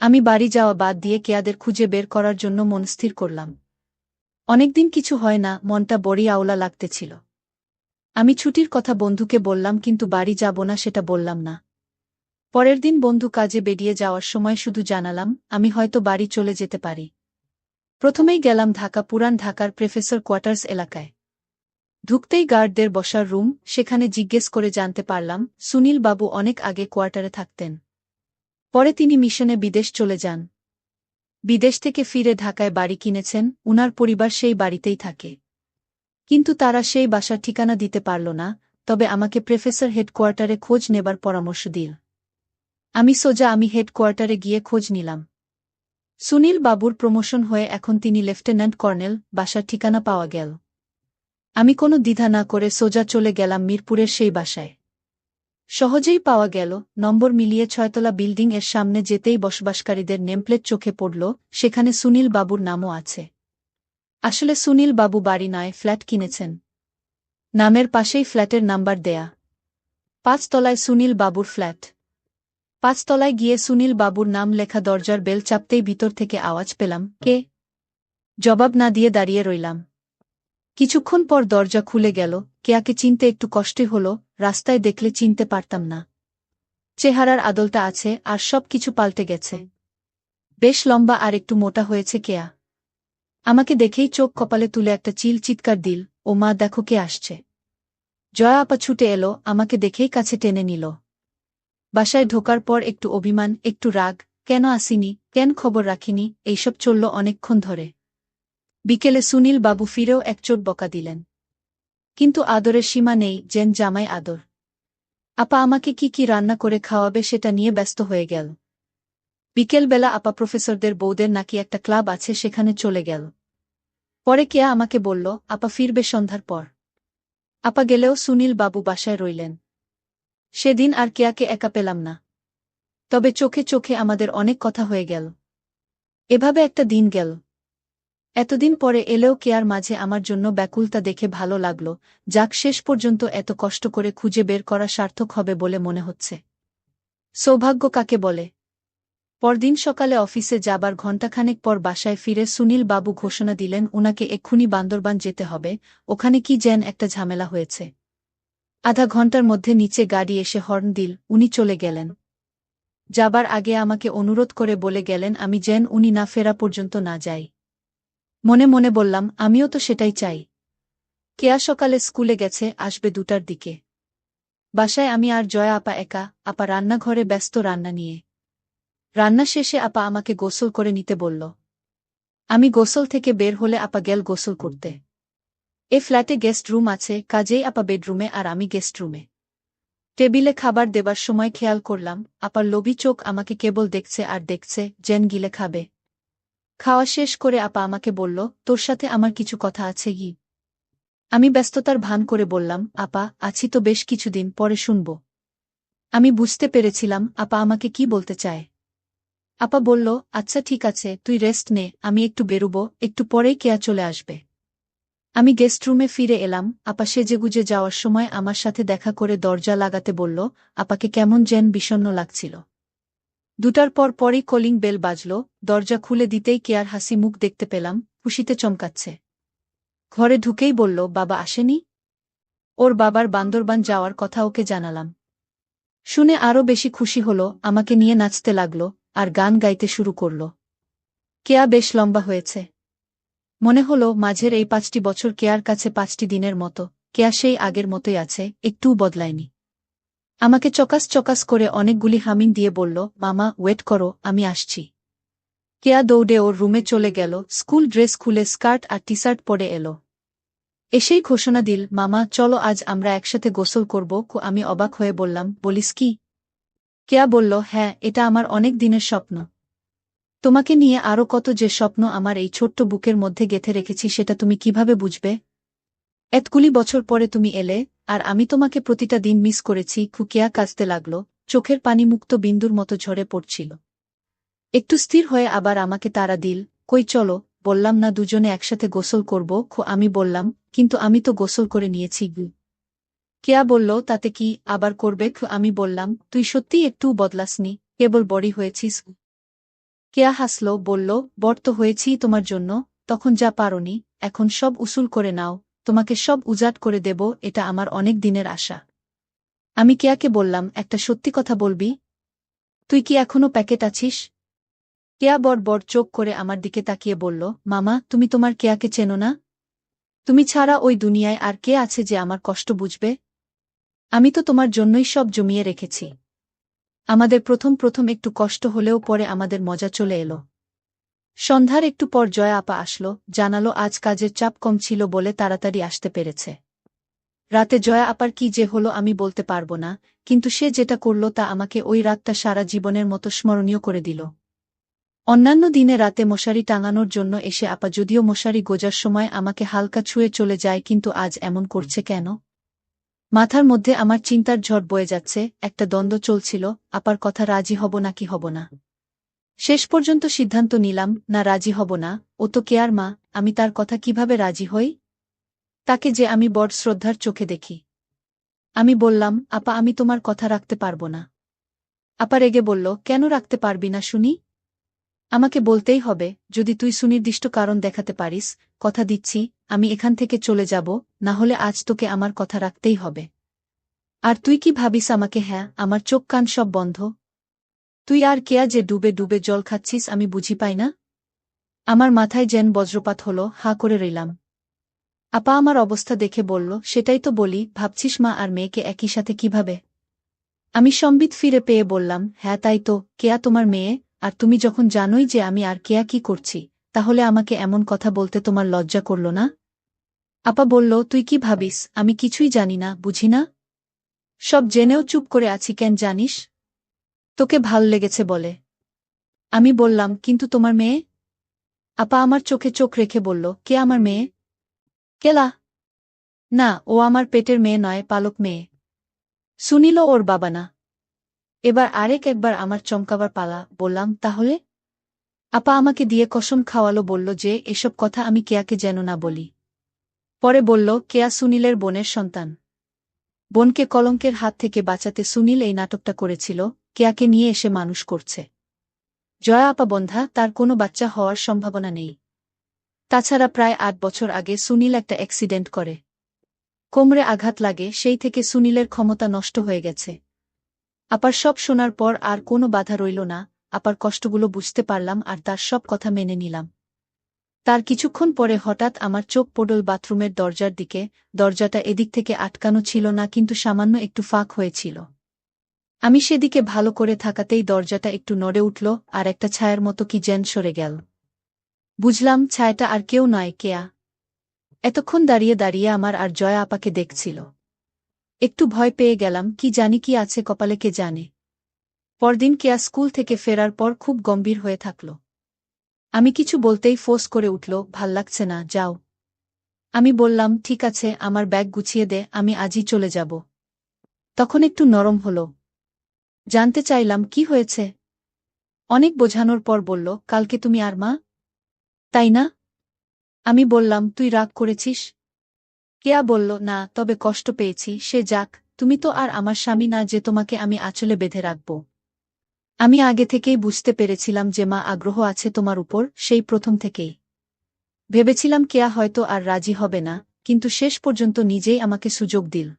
আমি বাড়ি যাওয়া বাদ দিয়ে কেয়াদের খুঁজে বের করার জন্য মনস্থির করলাম। অনেকদিন কিছু হয় না, মনটা বড়ই আওলা লাগতেছিল। আমি ছুটির কথা বন্ধুকে বললাম, কিন্তু বাড়ি যাব না সেটা বললাম না। পরের দিন বন্ধু কাজে বেরিয়ে যাওয়ার সময় শুধু জানালাম, আমি হয়তো বাড়ি চলে যেতে পারি। প্রথমেই গেলাম ঢাকা পুরান ঢাকার প্রফেসর কোয়ার্টার্স এলাকায়। ঢুকতেই গার্ডদের বসার রুম, সেখানে জিজ্ঞেস করে জানতে পারলাম সুনীল বাবু অনেক আগে কোয়ার্টারে থাকতেন। পরে তিনি মিশনে বিদেশ চলে যান। বিদেশ থেকে ফিরে ঢাকায় বাড়ি কিনেছেন, উনার পরিবার সেই বাড়িতেই থাকে। কিন্তু তারা সেই বাসার ঠিকানা দিতে পারল না, তবে আমাকে প্রফেসর হেডকোয়ার্টারে খোঁজ নেবার পরামর্শ দিল। আমি হেডকোয়ার্টারে গিয়ে খোঁজ নিলাম। সুনীল বাবুর প্রমোশন হয়ে এখন তিনি লেফটেন্যান্ট কর্নেল, বাসার ঠিকানা পাওয়া গেল। আমি কোনো দ্বিধা না করে সোজা চলে গেলাম মিরপুরের সেই বাসায়। সহজেই পাওয়া গেল, নম্বর মিলিয়ে ৬তলা বিল্ডিং এর সামনে যেতেই বসবাসকারীদের নেমপ্লেট চোখে পড়ল, সেখানে সুনীল বাবুর নামও আছে। আসলে সুনীল বাবু বাড়ি নয়, ফ্ল্যাট কিনেছেন। নামের পাশেই ফ্ল্যাটের নাম্বার দেয়া। ৫ তলায় সুনীল বাবুর ফ্ল্যাট। ৫ তলায় গিয়ে সুনীল বাবুর নাম লেখা দরজার বেল চাপতেই ভিতর থেকে আওয়াজ পেলাম, কে? জবাব না দিয়ে দাঁড়িয়ে রইলাম। কিছুক্ষণ পর দরজা খুলে গেল। কেয়াকে চিনতে একটু কষ্টই হলো, রাস্তায় দেখলে চিনতে পারতাম না। চেহারার আদলটা আছে, আর সব কিছু পাল্টে গেছে। বেশ লম্বা আর একটু মোটা হয়েছে কেয়া। আমাকে দেখেই চোখ কপালে তুলে একটা চিৎকার দিল, ও মা, দেখো কে আসছে। জয়া আপা ছুটে এলো, আমাকে দেখেই কাছে টেনে নিল। বাসায় ঢোকার পর একটু অভিমান, একটু রাগ, কেন আসিনি, কেন খবর রাখিনি, এইসব চলল অনেকক্ষণ ধরে। বিকেলে সুনীল বাবু ফিরেও এক চোট বকা দিলেন। কিন্তু আদরের সীমা নেই, যেন জামাই আদর। আপা আমাকে কি কি রান্না করে খাওয়াবে সেটা নিয়ে ব্যস্ত হয়ে গেল। বিকেলবেলা আপা প্রফেসরদের বউদের নাকি একটা ক্লাব আছে, সেখানে চলে গেল। পরে কেয়া আমাকে বলল, আপা ফিরবে সন্ধ্যার পর। আপা গেলেও সুনীল বাবু বাসায় রইলেন। সেদিন আর কেয়াকে একা পেলাম না। তবে চোখে চোখে আমাদের অনেক কথা হয়ে গেল। এভাবে একটা দিন গেল। এতদিন পরে এলেও কেয়ার মাঝে আমার জন্য ব্যাকুলতা দেখে ভালো লাগল। যাক, শেষ পর্যন্ত এত কষ্ট করে খুঁজে বের করা সার্থক হবে বলে মনে হচ্ছে। সৌভাগ্য কাকে বলে? পরদিন সকালে অফিসে যাবার ঘণ্টাখানেক পর বাসায় ফিরে সুনীল বাবু ঘোষণা দিলেন উনাকে এক্ষুনি বান্দরবান যেতে হবে, ওখানে কি যেন একটা ঝামেলা হয়েছে। আধা ঘণ্টার মধ্যে নিচে গাড়ি এসে হর্ন দিল, উনি চলে গেলেন। যাবার আগে আমাকে অনুরোধ করে বলে গেলেন আমি যেন উনি না ফেরা পর্যন্ত না যাই। মনে মনে বললাম, আমিও তো সেটাই চাই। কেয়া সকালে স্কুলে গেছে, আসবে 2টার দিকে। বাসায় আমি আর জয়া আপা একা, আপা রান্নাঘরে ব্যস্ত রান্না নিয়ে। রান্না শেষে আপা আমাকে গোসল করে নিতে বলল। আমি গোসল থেকে বের হলে আপা গেল গোসল করতে। এ ফ্ল্যাটে গেস্ট রুম আছে, কাজেই আপা বেডরুমে আর আমি গেস্ট রুমে। টেবিলে খাবার দেবার সময় খেয়াল করলাম, আপার লোভী চোখ আমাকে কেবল দেখছে আর দেখছে, যেন গিলে খাবে। খাওয়া শেষ করে আপা আমাকে বলল, তোর সাথে আমার কিছু কথা আছে কি? আমি ব্যস্ততার ভান করে বললাম, আপা আছি তো বেশ কিছুদিন, পরে শুনব। আমি বুঝতে পেরেছিলাম আপা আমাকে কি বলতে চায়। আপা বলল, আচ্ছা ঠিক আছে, তুই রেস্ট নে, আমি একটু বেরুব, একটু পরেই কেয়া চলে আসবে। আমি গেস্ট রুমে ফিরে এলাম। আপা সেজেগুজে যাওয়ার সময় আমার সাথে দেখা করে দরজা লাগাতে বলল। আপাকে কেমন যেন বিষণ্ণ লাগছিল। 2টার পর পরই কলিং বেল বাজল। দরজা খুলে দিতেই কেয়ার হাসি মুখ দেখতে পেলাম, খুশিতে চমকাচ্ছে। ঘরে ঢুকেই বলল, বাবা আসেনি? ওর বাবার বান্দরবান যাওয়ার কথা ওকে জানালাম। শুনে আরও বেশি খুশি হল, আমাকে নিয়ে নাচতে লাগল, আর গান গাইতে শুরু করল। কেয়া বেশ লম্বা হয়েছে। মনে হলো মাঝের এই 5টি বছর কেয়ার কাছে 5টি দিনের মতো। কেয়া সেই আগের মতোই আছে, একটুও বদলায়নি। আমাকে চকাস চকাস করে অনেকগুলি হামিং দিয়ে বলল, মামা ওয়েট করো, আমি আসছি। কেয়া দৌড়ে ওর রুমে চলে গেল, স্কুল ড্রেস খুলে স্কার্ট আর টি শার্ট পরে এলো। এসেই ঘোষণা দিল, মামা চলো আজ আমরা একসাথে গোসল করব। আমি অবাক হয়ে বললাম, বলিস কি? কেয়া বলল, হ্যাঁ, এটা আমার অনেক দিনের স্বপ্ন। তোমাকে নিয়ে আরও কত যে স্বপ্ন আমার এই ছোট্ট বুকের মধ্যে গেঁথে রেখেছি সেটা তুমি কিভাবে বুঝবে? এতগুলি বছর পরে তুমি এলে, আর আমি তোমাকে প্রতিটা দিন মিস করেছি। কেয়া কাঁদতে লাগল, চোখের পানি মুক্ত বিন্দুর মতো ঝরে পড়ছিল। একটু স্থির হয়ে আবার আমাকে তাড়া দিল, কই চলো, বললাম না দুজনে একসাথে গোসল করব? আমি বললাম, কিন্তু আমি তো গোসল করে নিয়েছি। কেয়া বলল, তাতে কি, আবার করবে? আমি বললাম, তুই সত্যিই একটুও বদলাসনি, কেবল বড়ি হয়েছিস। কেয়া হাসল, বলল, বড় তো হয়েছি তোমার জন্য, তখন যা পারোনি, এখন সব উসুল করে নাও, তোমাকে সব উজাট করে দেব, এটা আমার অনেক দিনের আশা। আমি কেয়াকে বললাম, একটা সত্যি কথা বলবি? তুই কি এখনো প্যাকেট আছিস? কেয়া বড় বড় চোখ করে আমার দিকে তাকিয়ে বলল, মামা তুমি তোমার কেয়াকে চেনো না? তুমি ছাড়া ওই দুনিয়ায় আর কে আছে যে আমার কষ্ট বুঝবে? আমি তো তোমার জন্যই সব জমিয়ে রেখেছি। আমাদের প্রথম প্রথম একটু কষ্ট হলেও পরে আমাদের মজা চলে এলো। সন্ধ্যার একটু পর জয়া আপা আসলো, জানালো আজ কাজের চাপ কম ছিল বলে তাড়াতাড়ি আসতে পেরেছে। রাতে জয়া আপার কি যে হলো আমি বলতে পারবো না, কিন্তু সে যেটা করল তা আমাকে ওই রাতটা সারা জীবনের মতো স্মরণীয় করে দিল। অন্যান্য দিনে রাতে মশারি টাঙানোর জন্য এসে আপা যদিও মশারি গোজার সময় আমাকে হালকা ছুঁয়ে চলে যায়, কিন্তু আজ এমন করছে কেন? মাথার মধ্যে আমার চিন্তার ঝড় বয়ে যাচ্ছে, একটা দ্বন্দ্ব চলছিল, আপার কথা রাজি হব নাকি হব না। শেষ পর্যন্ত সিদ্ধান্ত নিলাম, না রাজি হব না, ও তো কেয়ার মা, আমি তার কথা কিভাবে রাজি হই? তাকে যে আমি বড় শ্রদ্ধার চোখে দেখি। আমি বললাম, আপা আমি তোমার কথা রাখতে পারব না। আপা রেগে বলল, কেন রাখতে পারবি না শুনি? আমাকে বলতেই হবে, যদি তুই সুনির্দিষ্ট কারণ দেখাতে পারিস, কথা দিচ্ছি, আমি এখান থেকে চলে যাব, না হলে আজ তোকে আমার কথা রাখতেই হবে। আর তুই কি ভাবিস আমাকে? হ্যাঁ, আমার চোখ কান সব বন্ধ। তুই আর কেয়া যে ডুবে ডুবে জল খাচ্ছিস আমি বুঝি পাই না? আমার মাথায় যেন বজ্রপাত হলো, হাঁ করে রইলাম। আপা আমার অবস্থা দেখে বলল, সেটাই তো বলি, ভাবছিস মা আর মেয়েকে একই সাথে কিভাবে? আমি সম্বিত ফিরে পেয়ে বললাম, হ্যাঁ তাই তো, কেয়া তোমার মেয়ে, আর তুমি যখন জানোই যে আমি আর কেয়া কি করছি, তাহলে আমাকে এমন কথা বলতে তোমার লজ্জা করল না? আপা বলল, তুই কি ভাবিস আমি কিছুই জানি না, বুঝি না? সব জেনেও চুপ করে আছি কেন জানিস? তোকে ভাল লেগেছে বলে। আমি বললাম, কিন্তু তোমার মেয়ে? আপা আমার চোখে চোখ রেখে বলল, কে আমার মেয়ে? কেলা? না, ও আমার পেটের মেয়ে নয়, পালক মেয়ে। সুনীলও ওর বাবা না। এবার একবার আমার চমকাবার পালা। বললাম, তাহলে? আপা আমাকে দিয়ে কসম খাওয়ালো, বলল যে এসব কথা আমি কেয়াকে যেন না বলি। পরে বলল, কেয়া সুনীলের বোনের সন্তান। বোনকে কলঙ্কের হাত থেকে বাঁচাতে সুনীল এই নাটকটা করেছিল, কেয়াকে নিয়ে এসে মানুষ করছে। জয়া আপা বন্ধা, তার কোনো বাচ্চা হওয়ার সম্ভাবনা নেই। তাছাড়া প্রায় ৮ বছর আগে সুনীল একটা অ্যাক্সিডেন্ট করে। কোমরে আঘাত লাগে, সেই থেকে সুনীলের ক্ষমতা নষ্ট হয়ে গেছে। আপার সব শোনার পর আর কোনো বাধা রইল না, আপার কষ্টগুলো বুঝতে পারলাম আর তার সব কথা মেনে নিলাম। তার কিছুক্ষণ পরে হঠাৎ আমার চোখ পড়ল বাথরুমের দরজার দিকে। দরজাটা এদিক থেকে আটকানো ছিল না, কিন্তু সামান্য একটু ফাঁক হয়েছিল। আমি সেদিকে ভালো করে থাকাতেই দরজাটা একটু নড়ে উঠল, আর একটা ছায়ার মতো কি যেন সরে গেল। বুঝলাম ছায়াটা আর কেউ নয়, কেয়া। এতক্ষণ দাঁড়িয়ে দাঁড়িয়ে আমার আর জয়া আপাকে দেখছিল। একটু ভয় পেয়ে গেলাম, কি জানি কি আছে কপালে, কে জানে। পরদিন কেয়া স্কুল থেকে ফেরার পর খুব গম্ভীর হয়ে থাকল। আমি কিছু বলতেই ফোঁস করে উঠল, ভাল লাগছে না, যাও। আমি বললাম, ঠিক আছে, আমার ব্যাগ গুছিয়ে দে, আমি আজই চলে যাব। তখন একটু নরম হল। জানতে চাইলাম, কি হয়েছে? অনেক বোঝানোর পর বলল, কালকে তুমি আর মা, তাই না? আমি বললাম, তুই রাগ করেছিস? কেয়া বলল, না, তবে কষ্ট পেয়েছি, সে যাক, তুমি তো আর আমার স্বামী না যে তোমাকে আমি আঁচলে বেঁধে রাখব। আমি আগে থেকেই বুঝতে পেরেছিলাম যে মা আগ্রহ আছে তোমার উপর, সেই প্রথম থেকেই। ভেবেছিলাম কেয়া হয়তো আর রাজি হবে না, কিন্তু শেষ পর্যন্ত নিজেই আমাকে সুযোগ দিল।